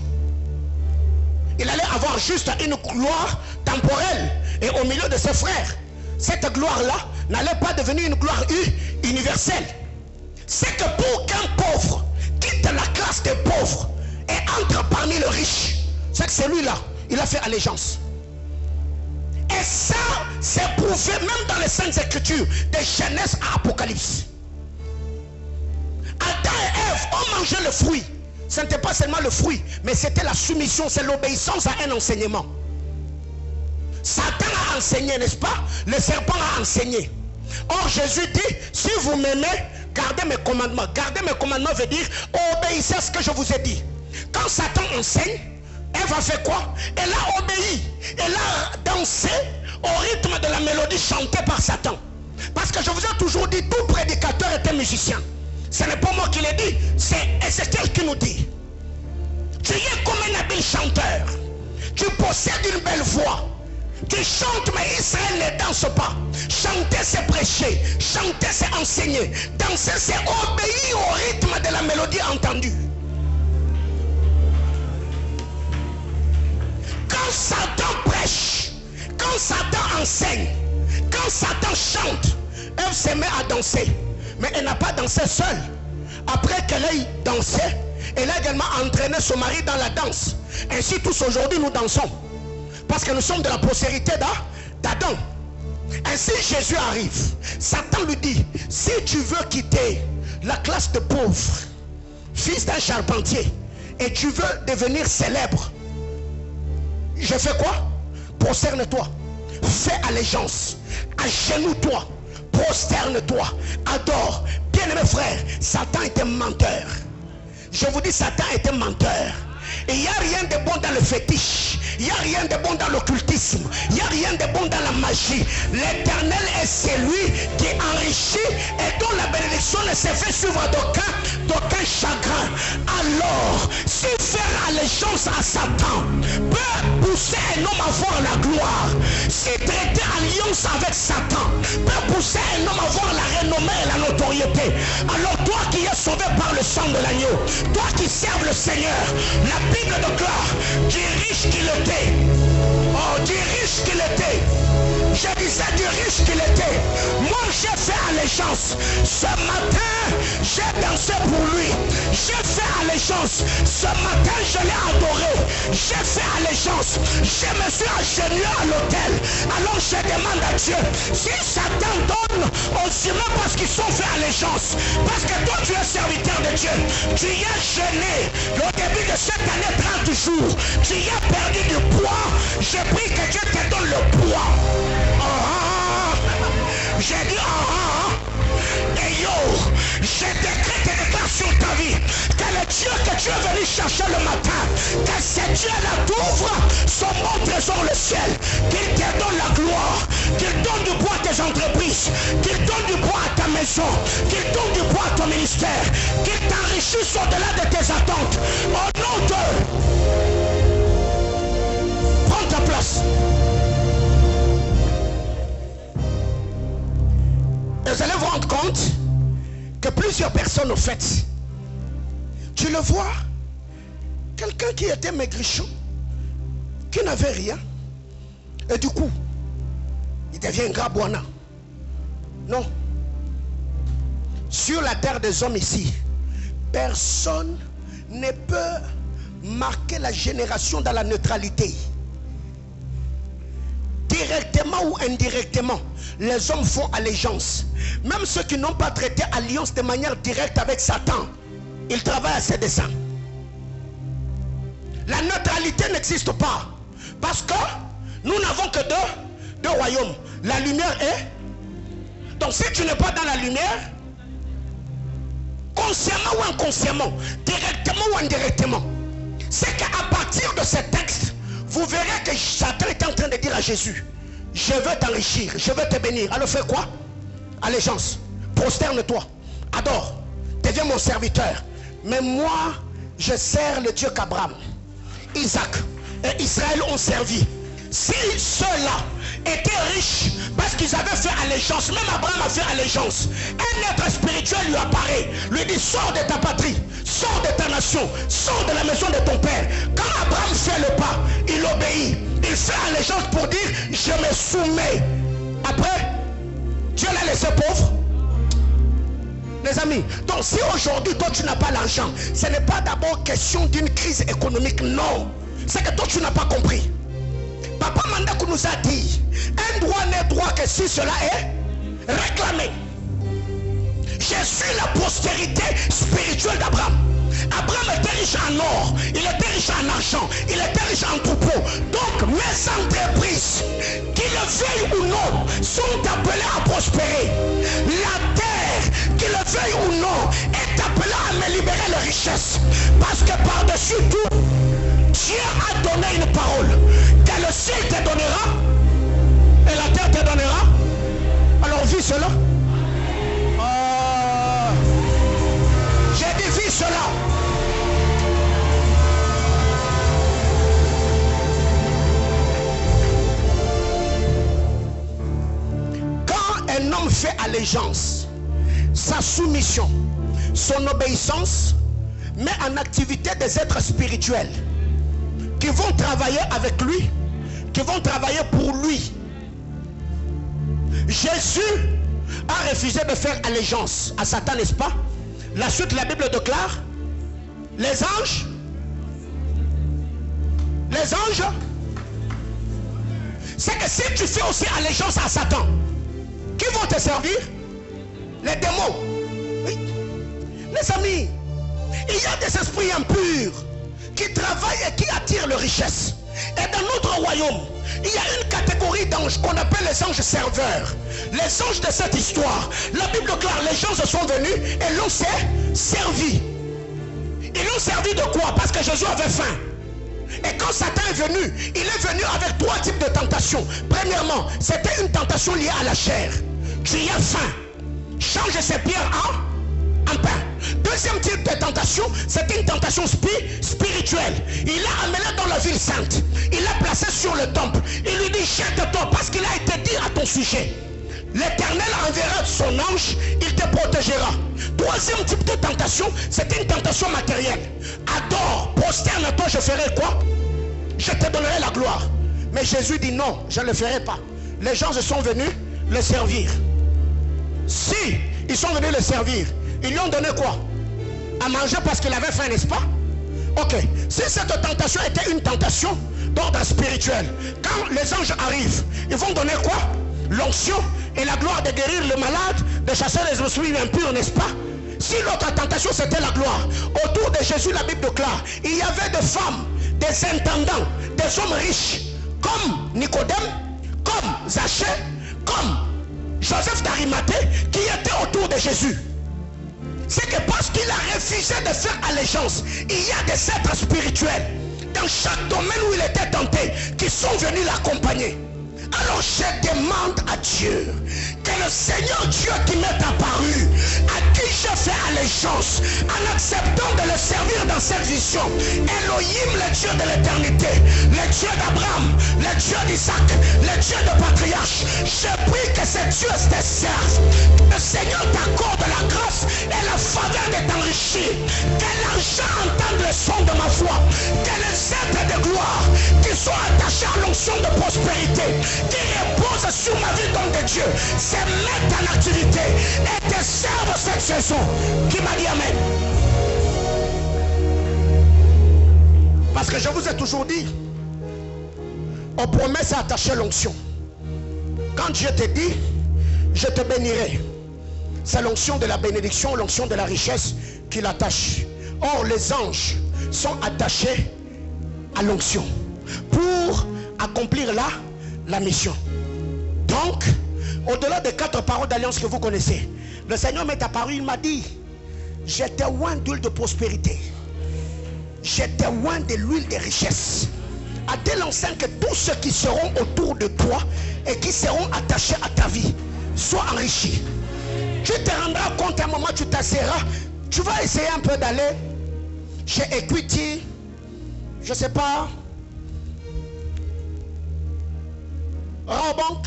Il allait avoir juste une gloire temporelle et au milieu de ses frères. Cette gloire-là n'allait pas devenir une gloire universelle. C'est que pour qu'un pauvre quitte la classe des pauvres et entre parmi les riches, c'est que celui-là, il a fait allégeance. Et ça, c'est prouvé même dans les Saintes Écritures, de Genèse à Apocalypse. Adam et Ève ont mangé le fruit. Ce n'était pas seulement le fruit, mais c'était la soumission, c'est l'obéissance à un enseignement. Satan a enseigné, n'est-ce pas? Le serpent a enseigné. Or Jésus dit, si vous m'aimez, gardez mes commandements. Garder mes commandements veut dire obéissez à ce que je vous ai dit. Quand Satan enseigne, Ève a fait quoi? Elle a obéi. Elle a dansé au rythme de la mélodie chantée par Satan. Parce que je vous ai toujours dit, tout prédicateur est un musicien. Ce n'est pas moi qui l'ai dit, c'est Ézéchiel qui nous dit. Tu es comme un habile chanteur. Tu possèdes une belle voix. Tu chantes, mais Israël ne danse pas. Chanter, c'est prêcher. Chanter, c'est enseigner. Danser, c'est obéir au rythme de la mélodie entendue. Quand Satan prêche, quand Satan enseigne, quand Satan chante, elle se met à danser. Mais elle n'a pas dansé seule. Après qu'elle ait dansé, elle a également entraîné son mari dans la danse. Ainsi tous aujourd'hui nous dansons. Parce que nous sommes de la postérité d'Adam. Ainsi Jésus arrive. Satan lui dit, si tu veux quitter la classe de pauvres, fils d'un charpentier, et tu veux devenir célèbre, je fais quoi? Prosterne-toi, fais allégeance, agenouille-toi, prosterne-toi, adore. Bien-aimés frères, Satan était menteur. Je vous dis, Satan était menteur. Et il n'y a rien de bon dans le fétiche. Il n'y a rien de bon dans l'occultisme. Il n'y a rien de bon dans la magie. L'Éternel est celui qui enrichit et dont la bénédiction ne se fait suivre d'aucun chagrin. Alors, si faire allégeance à Satan peut pousser un homme à voir la gloire, si traiter alliance avec Satan peut pousser un homme à voir la renommée et la notoriété, alors toi qui es sauvé par le sang de l'agneau, toi qui serves le Seigneur, la Bible déclare du riche qu'il était. Oh, du riche qu'il était. Je disais du riche qu'il était. Moi j'ai fait allégeance. Ce matin j'ai dansé pour lui. J'ai fait allégeance. Ce matin je l'ai adoré. J'ai fait allégeance. Je me suis agenouillé à l'autel. Alors je demande à Dieu, si Satan donne aux humains parce qu'ils sont fait allégeance, parce que toi tu es serviteur de Dieu, tu y as jeûné au début de cette année 30 jours, tu y as perdu du poids, je prie que Dieu te donne le poids. J'ai dit et yo, je décrète et déclare sur ta vie que le Dieu que tu es venu chercher le matin, que ce Dieu-là t'ouvre son bon trésor le ciel, qu'il te donne la gloire, qu'il donne du poids à tes entreprises, qu'il donne du poids à ta maison, qu'il donne du poids à ton ministère, qu'il t'enrichisse au-delà de tes attentes. Au nom de... Prends ta place. Et vous allez vous rendre compte que plusieurs personnes, au fait, tu le vois, quelqu'un qui était maigrichon, qui n'avait rien, et du coup, il devient un grabouana. Non. Sur la terre des hommes ici, personne ne peut marquer la génération dans la neutralité. Directement ou indirectement, les hommes font allégeance. Même ceux qui n'ont pas traité alliance de manière directe avec Satan, ils travaillent à ses desseins. La neutralité n'existe pas. Parce que nous n'avons que deux royaumes. La lumière est... Donc si tu n'es pas dans la lumière, consciemment ou inconsciemment, directement ou indirectement, c'est qu'à partir de ce texte, vous verrez que Satan est en train de dire à Jésus, je veux t'enrichir, je veux te bénir. Alors fais quoi? Allégeance, prosterne-toi, adore, deviens mon serviteur. Mais moi, je sers le Dieu qu'Abraham, Isaac et Israël ont servi. Si ceux-là étaient riches parce qu'ils avaient fait allégeance, même Abraham a fait allégeance, un être spirituel lui apparaît, lui dit, sors de ta patrie, sors de ta nation, sors de la maison de ton père. Quand Abraham fait le pas, il obéit, il fait allégeance pour dire, je me soumets. Après, Dieu l'a laissé pauvre. Les amis, donc si aujourd'hui toi tu n'as pas l'argent, ce n'est pas d'abord question d'une crise économique, non. C'est que toi tu n'as pas compris. Papa Mandakou nous a dit, un droit n'est droit que si cela est réclamé. Je suis la postérité spirituelle d'Abraham. Abraham était riche en or, il était riche en argent, il était riche en troupeau. Donc mes entreprises, qu'ils le veuillent ou non, sont appelées à prospérer. La terre, qu'ils le veuillent ou non, est appelée à me libérer les richesses. Parce que par-dessus tout, Dieu a donné une parole, que le ciel te donnera et la terre te donnera. Alors vis cela. J'ai dit vis cela. Quand un homme fait allégeance, sa soumission, son obéissance met en activité des êtres spirituels qui vont travailler avec lui qui vont travailler pour lui. Jésus a refusé de faire allégeance à Satan, n'est-ce pas? La suite, la Bible déclare, les anges, c'est que si tu fais aussi allégeance à Satan, qui vont te servir? Les démons. Oui. Les amis, il y a des esprits impurs qui travaillent et qui attirent les richesses. Et dans notre royaume, il y a une catégorie d'anges qu'on appelle les anges serveurs. Les anges de cette histoire, la Bible déclare, les gens se sont venus et l'ont servi. Ils l'ont servi de quoi? Parce que Jésus avait faim. Et quand Satan est venu, il est venu avec 3 types de tentations. Premièrement, c'était une tentation liée à la chair. Tu y as faim, change ces pierres en pain. Deuxième type de tentation, c'était une tentation spirituelle. Il l'a amené dans la ville sainte. Il l'a placé sur le temple. Il lui dit, jette-toi, parce qu'il a été dit à ton sujet. L'Éternel enverra son ange, il te protégera. Troisième type de tentation, c'était une tentation matérielle. Adore, prosterne-toi, je ferai quoi? Je te donnerai la gloire. Mais Jésus dit non, je ne le ferai pas. Les gens se sont venus le servir. Si ils sont venus le servir, ils lui ont donné quoi? À manger parce qu'il avait faim, n'est-ce pas? Ok. Si cette tentation était une tentation d'ordre spirituel, quand les anges arrivent, ils vont donner quoi? L'onction et la gloire de guérir le malade, de chasser les esprits impurs, n'est-ce pas? Si l'autre tentation c'était la gloire, autour de Jésus, la Bible déclare, il y avait des femmes, des intendants, des hommes riches, comme Nicodème, comme Zachée, comme Joseph d'Arimathée, qui étaient autour de Jésus. C'est que parce qu'il a refusé de faire allégeance, il y a des êtres spirituels dans chaque domaine où il était tenté qui sont venus l'accompagner. Alors je demande à Dieu que le Seigneur Dieu qui m'est apparu, à qui je fais allégeance, en acceptant de le servir dans cette vision, Elohim, le Dieu de l'éternité, le Dieu d'Abraham, le Dieu d'Isaac, le Dieu de patriarche, je prie que ce Dieu te serve, que le Seigneur t'accorde la grâce et la faveur de t'enrichir, que l'argent entende le son de ma voix, que les êtres de gloire qui sont attachés à l'onction de prospérité, qui repose sur ma vie dans de Dieu, se mettent en activité et te servent cette saison. Qui m'a dit amen? Parce que je vous ai toujours dit, aux promesses attachées l'onction. Quand Dieu te dit, je te bénirai, c'est l'onction de la bénédiction, l'onction de la richesse qui l'attache. Or, les anges sont attachés à l'onction pour accomplir la mission. Donc, au-delà des 4 paroles d'alliance que vous connaissez, le Seigneur m'est apparu, il m'a dit, je te oins d'huile de prospérité, je te oins de l'huile de richesse, à tel enseigne que tous ceux qui seront autour de toi et qui seront attachés à ta vie soient enrichis. Tu te rendras compte à un moment, tu t'asseras, tu vas essayer un peu d'aller chez Equity, je ne sais pas, Banque,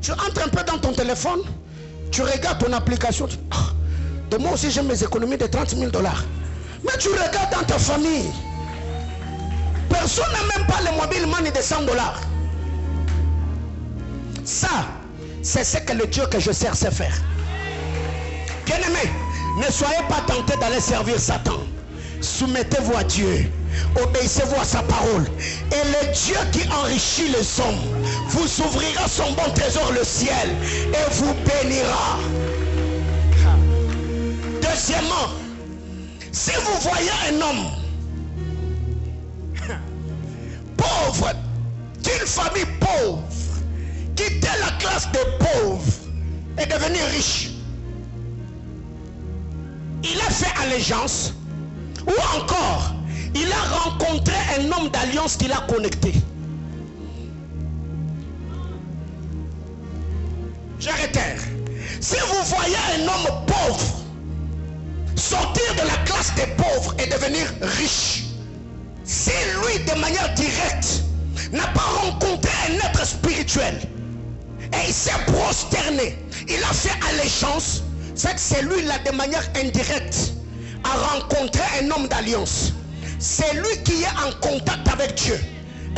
tu entres un peu dans ton téléphone, tu regardes ton application, tu dis, oh, de moi aussi j'ai mes économies de 30 000 $. Mais tu regardes dans ta famille, personne n'a même pas le mobile money de 100 $. Ça, c'est ce que le Dieu que je sers sait faire. Bien-aimés, ne soyez pas tentés d'aller servir Satan. Soumettez-vous à Dieu. Obéissez-vous à sa parole. Et le Dieu qui enrichit les hommes vous ouvrira son bon trésor, le ciel, et vous bénira. Deuxièmement, si vous voyez un homme pauvre, d'une famille pauvre, quitter la classe des pauvres et devenir riche, il a fait allégeance, ou encore il a rencontré un homme d'alliance qui l'a connecté. J'arrête. Si vous voyez un homme pauvre sortir de la classe des pauvres et devenir riche, si lui de manière directe n'a pas rencontré un être spirituel et il s'est prosterné, il a fait allégeance, c'est que c'est lui là de manière indirecte a rencontré un homme d'alliance. C'est lui qui est en contact avec Dieu.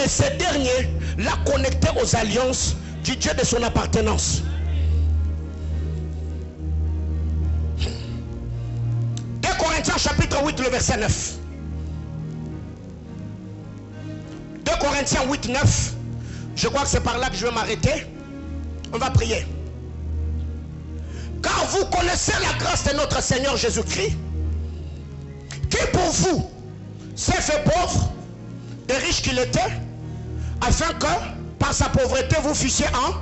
Et ce dernier l'a connecté aux alliances du Dieu de son appartenance. 2 Corinthiens chapitre 8, le verset 9. 2 Corinthiens 8, 9. Je crois que c'est par là que je vais m'arrêter. On va prier. Car vous connaissez la grâce de notre Seigneur Jésus-Christ, qui pour vous s'est fait pauvre, de riche qu'il était, afin que par sa pauvreté vous fussiez en,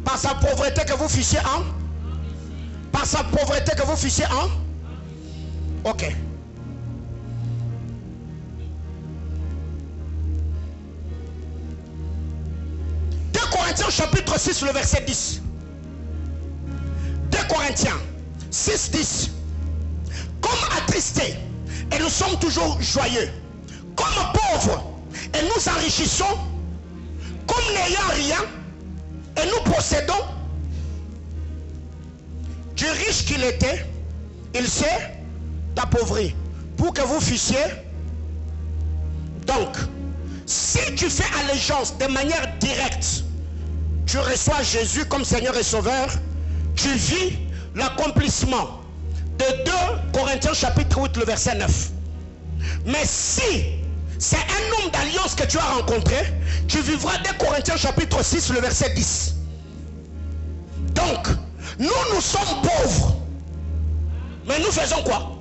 par sa pauvreté que vous fussiez en, par sa pauvreté que vous fussiez en. Ok. Corinthiens chapitre 6, le verset 10. 2 Corinthiens 6, 10. Comme attristés, et nous sommes toujours joyeux. Comme pauvres, et nous enrichissons. Comme n'ayant rien, et nous possédons. Du riche qu'il était, il s'est appauvri pour que vous fussiez. Donc, si tu fais allégeance de manière directe, tu reçois Jésus comme Seigneur et Sauveur, tu vis l'accomplissement de 2 Corinthiens chapitre 8, le verset 9. Mais si c'est un homme d'alliance que tu as rencontré, tu vivras 2 Corinthiens chapitre 6, le verset 10. Donc, nous sommes pauvres. Mais nous faisons quoi?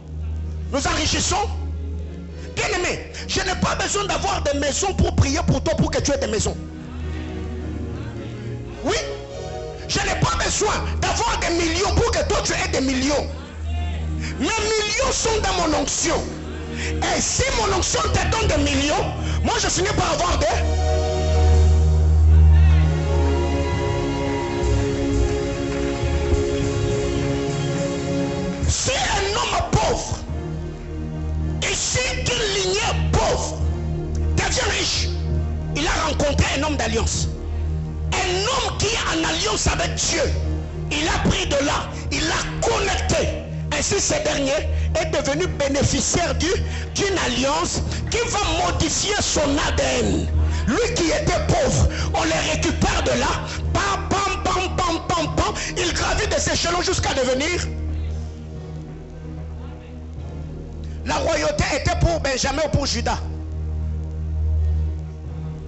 Nous enrichissons. Bien aimé, je n'ai pas besoin d'avoir des maisons pour prier pour toi, pour que tu aies des maisons. Oui, je n'ai pas besoin d'avoir des millions pour que toi tu aies des millions. Mes millions sont dans mon onction. Et si mon onction te donne des millions, moi je finis par avoir des... Si un homme pauvre, ici d'une lignée pauvre, devient riche, il a rencontré un homme d'alliance. Un homme qui est en alliance avec Dieu, il a pris de là, il l'a connecté. Ainsi ce dernier est devenu bénéficiaire d'une alliance qui va modifier son ADN. Lui qui était pauvre, on le récupère de là, pam, pam, pam, pam, pam, pam, il gravit de ces échelons jusqu'à devenir. La royauté était pour Benjamin ou pour Judas?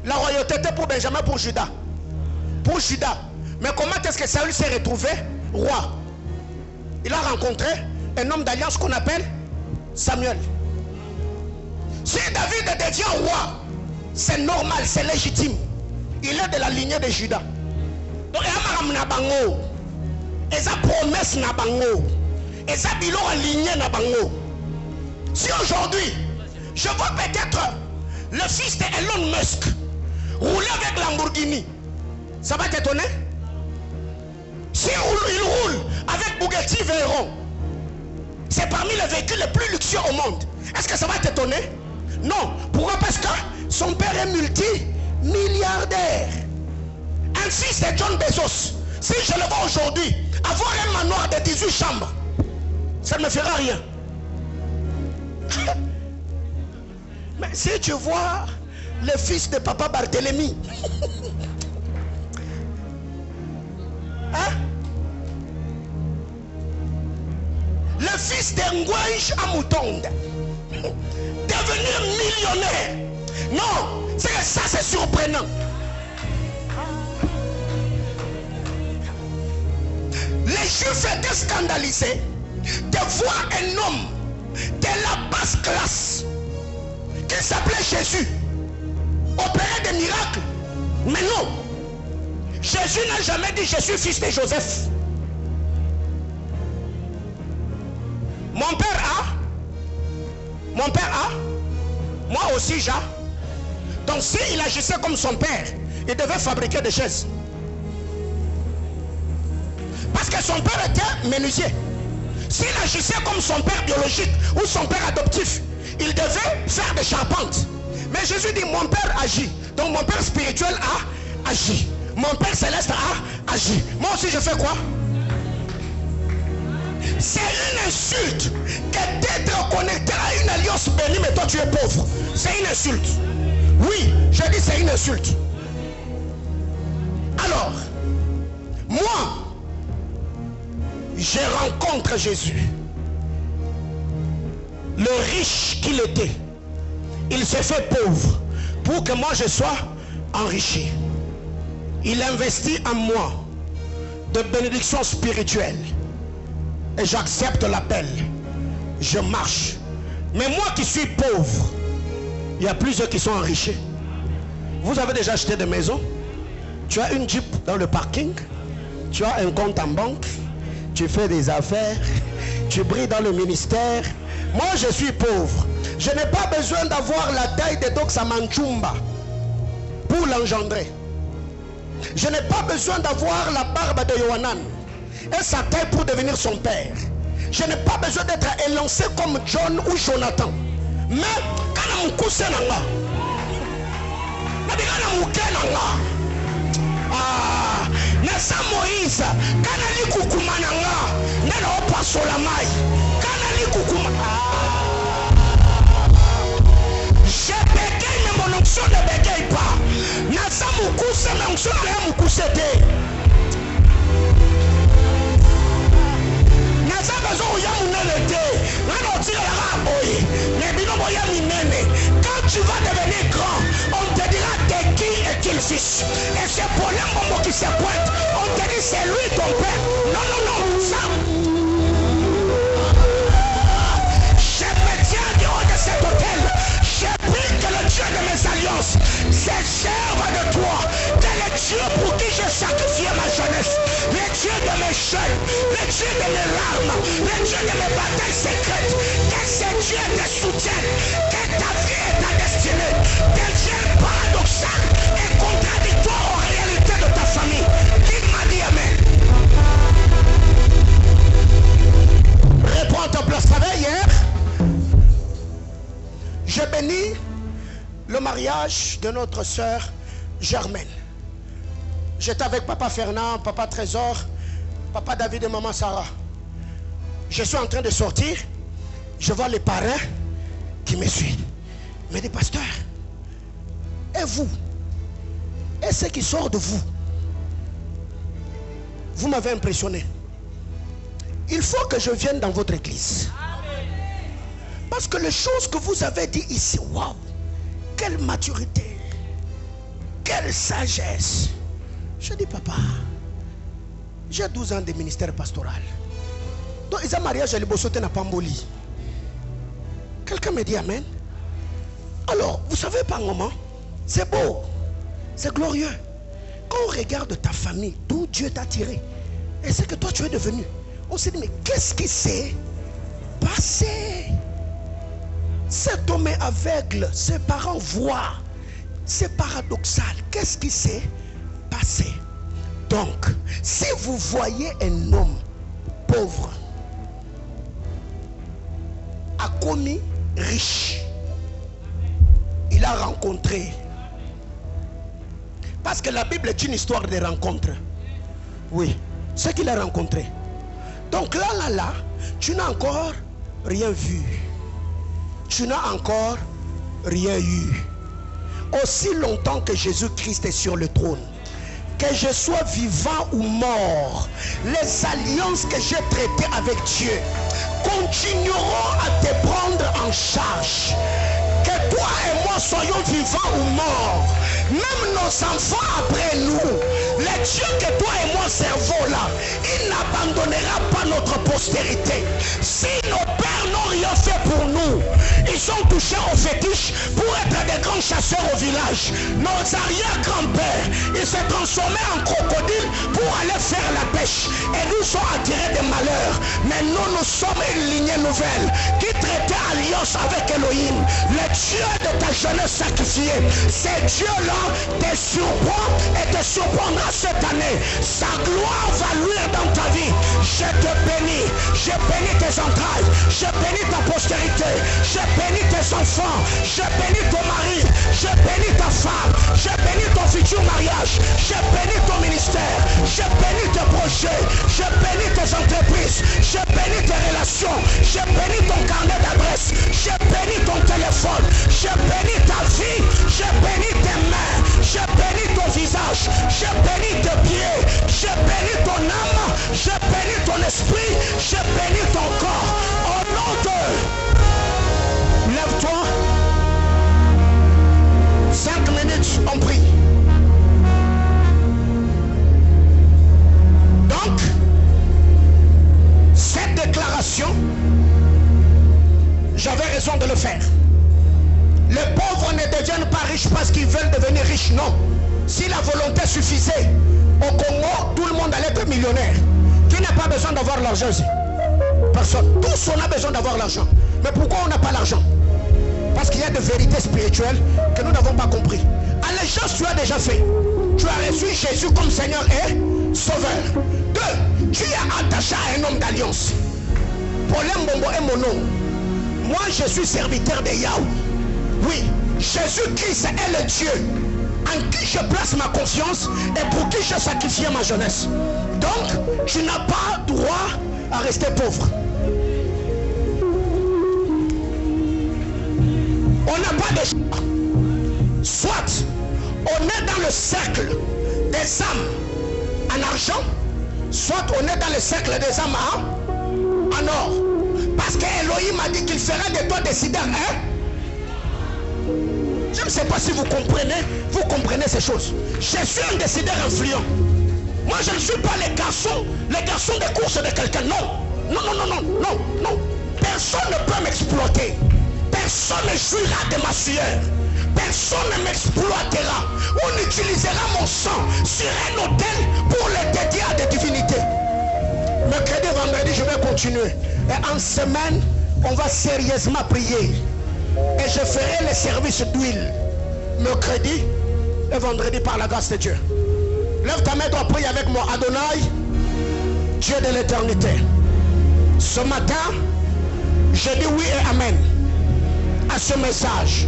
La royauté était pour Benjamin ou pour Judas? Pour Judas. Mais comment est-ce que Saül s'est retrouvé roi? Il a rencontré un homme d'alliance qu'on appelle Samuel. Si David devient roi, c'est normal, c'est légitime. Il est de la lignée de Judas. Donc il y a une promesse, il y a une lignée. Si aujourd'hui, je vois peut-être le fils d'Elon Musk rouler avec Lamborghini, ça va t'étonner? Si il roule avec Bugatti Veyron, c'est parmi les véhicules les plus luxueux au monde, est-ce que ça va t'étonner? Non. Pourquoi? Parce que son père est multimilliardaire. Un fils de John Bezos, si je le vois aujourd'hui avoir un manoir de 18 chambres, ça ne me fera rien. Mais si tu vois le fils de papa Barthélemy, hein? Le fils d'Engouange Amoutonde, devenir millionnaire, non, c'est que ça c'est surprenant. Les Juifs étaient scandalisés de voir un homme de la basse classe qui s'appelait Jésus opérer des miracles. Mais non, Jésus n'a jamais dit je suis fils de Joseph. Mon père a, moi aussi j'ai. Donc s'il agissait comme son père, il devait fabriquer des chaises. Parce que son père était menuisier. S'il agissait comme son père biologique ou son père adoptif, il devait faire des charpentes. Mais Jésus dit mon père agit. Donc mon père spirituel a agi. Mon père céleste a agi. Moi aussi je fais quoi? C'est une insulte que d'être connecté à une alliance bénie, mais toi tu es pauvre. C'est une insulte. Oui, je dis c'est une insulte. Alors, moi, je rencontre Jésus. Le riche qu'il était, il s'est fait pauvre pour que moi je sois enrichi. Il investit en moi de bénédictions spirituelles et j'accepte l'appel. Je marche. Mais moi qui suis pauvre, il y a plusieurs qui sont enrichis. Vous avez déjà acheté des maisons? Tu as une Jeep dans le parking, tu as un compte en banque, tu fais des affaires, tu brilles dans le ministère. Moi je suis pauvre. Je n'ai pas besoin d'avoir la taille de Doxa Manchumba pour l'engendrer. Je n'ai pas besoin d'avoir la barbe de Yohanan et sa taille pour devenir son père. Je n'ai pas besoin d'être élancé comme John ou Jonathan. Mais quand on couche Nasa Moïse, kanali kukumananga, nana opaso la mai, kanali kukumana. Je bégaye, mais mon onction ne bégaye pas. Nasa moukousse, mais onction ne moukousse te. Nasa besoin où y'a mon élève, nana otire la raboye, mais bino boya minene. Quand tu vas devenir grand, on te dira t'es qui est-il fils. Et c'est pour l'homme qui se pointe, on te dit c'est lui ton père. Non, non, non, ça. Je me tiens du haut de cet hôtel. Je prie que le Dieu de mes alliances se serve de toi. Que le Dieu pour qui j'ai sacrifié ma jeunesse, le Dieu de mes chaînes, le Dieu de mes larmes, le Dieu de mes batailles secrètes, que ce Dieu te soutienne, que ta vie et ta destinée deviennent paradoxales et contradictoires aux réalités de ta famille. Qui m'a dit amen? Réponds à ta place. Ça va hier? Je bénis le mariage de notre sœur Germaine. J'étais avec papa Fernand, papa Trésor, papa David et maman Sarah. Je suis en train de sortir. Je vois les parrains qui me suivent. Mais des pasteurs, et vous, et ce qui sort de vous, vous m'avez impressionné. Il faut que je vienne dans votre église. Parce que les choses que vous avez dit ici, waouh, quelle maturité, quelle sagesse. Je dis papa, j'ai 12 ans de ministère pastoral. Donc ils ont mariage à l'Ibosote na Pamboli. Quelqu'un me dit amen. Alors, vous savez par moment, c'est beau, c'est glorieux. Quand on regarde ta famille, d'où Dieu t'a tiré, et ce que toi tu es devenu, on se dit mais qu'est-ce qui s'est passé? Cet homme est aveugle, ses parents voient. C'est paradoxal. Qu'est-ce qui s'est passé? Donc, si vous voyez un homme pauvre, a commis riche, il a rencontré. Parce que la Bible est une histoire de rencontre. Oui, ce qu'il a rencontré. Donc là, tu n'as encore rien vu. Tu n'as encore rien eu. Aussi longtemps que Jésus-Christ est sur le trône, que je sois vivant ou mort, les alliances que j'ai traitées avec Dieu continueront à te prendre en charge. Que toi et moi soyons vivants ou morts, même nos enfants après nous, le Dieu que toi et moi servons là, il n'abandonnera pas notre postérité. Si nos pères n'ont rien fait pour nous, ils sont touchés aux fétiches pour être des grands chasseurs au village. Nos arrière-grands-pères, ils se transformaient en crocodiles pour aller faire la pêche et nous sont attirés des malheurs. Mais nous sommes une lignée nouvelle qui traitait alliance avec Elohim, le Dieu de ta jeunesse sacrifiée. Ce Dieu-là te surprend et te surprendra cette année. Sa gloire va luire dans ta vie. Je te bénis. Je bénis tes entrailles. Je bénis ta postérité. Je bénis tes enfants. Je bénis ton mari. Je bénis ta femme. Je bénis ton futur mariage. Je bénis ton ministère. Je bénis tes projets. Je bénis tes entreprises. Je bénis tes relations. Je bénis ton carnet d'adresse. Je bénis ton téléphone. Je bénis ta vie. Je bénis Saint-Esprit, je bénis ton corps. Au nom de... Lève-toi. 5 minutes, on prie. Donc, cette déclaration, j'avais raison de le faire. Les pauvres ne deviennent pas riches parce qu'ils veulent devenir riches, non. Si la volonté suffisait, au Congo, tout le monde allait être millionnaire. Qui n'a pas besoin d'avoir l'argent? Personne. Tous on a besoin d'avoir l'argent. Mais pourquoi on n'a pas l'argent? Parce qu'il y a des vérités spirituelles que nous n'avons pas compris. Allégeance, tu as déjà fait. Tu as reçu Jésus comme Seigneur et Sauveur. 2. Tu es attaché à un homme d'alliance. Paulin Bombo est mon nom. Moi, je suis serviteur de Yahweh. Oui, Jésus-Christ est le Dieu en qui je place ma confiance et pour qui j'ai sacrifié ma jeunesse. Donc, tu n'as pas droit à rester pauvre. On n'a pas de choix. Soit on est dans le cercle des âmes en argent, soit on est dans le cercle des âmes en or. Parce qu'Elohim a dit qu'il fera de toi décideur. Je ne sais pas si vous comprenez ces choses. Je suis un décideur influent. Moi je ne suis pas les garçons de course de quelqu'un. Non. Personne ne peut m'exploiter. Personne ne jouira de ma sueur. Personne ne m'exploitera. On utilisera mon sang sur un autel pour le dédier à des divinités. Mercredi, vendredi, je vais continuer. Et en semaine, on va sérieusement prier. Et je ferai les services d'huile. Mercredi et vendredi par la grâce de Dieu. Lève ta main, tu prie avec moi. Adonai, Dieu de l'éternité. Ce matin, je dis oui et amen à ce message.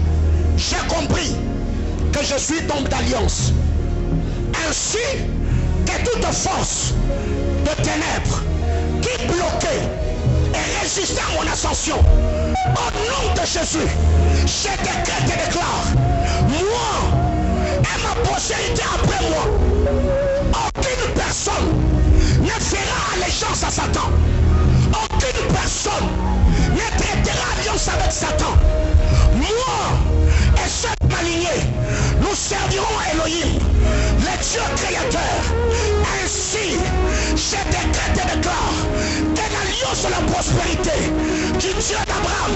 J'ai compris que je suis homme d'alliance. Ainsi que toute force de ténèbres qui bloquait et résistait à mon ascension, au nom de Jésus, je décrète et déclare, moi et ma postérité après moi, aucune personne ne fera allégeance à Satan. Aucune personne ne traitera alliance avec Satan. Moi et cette ma lignée, nous servirons Elohim, le Dieu créateur. Ainsi, je décrète et déclare que l'alliance de la prospérité du Dieu d'Abraham,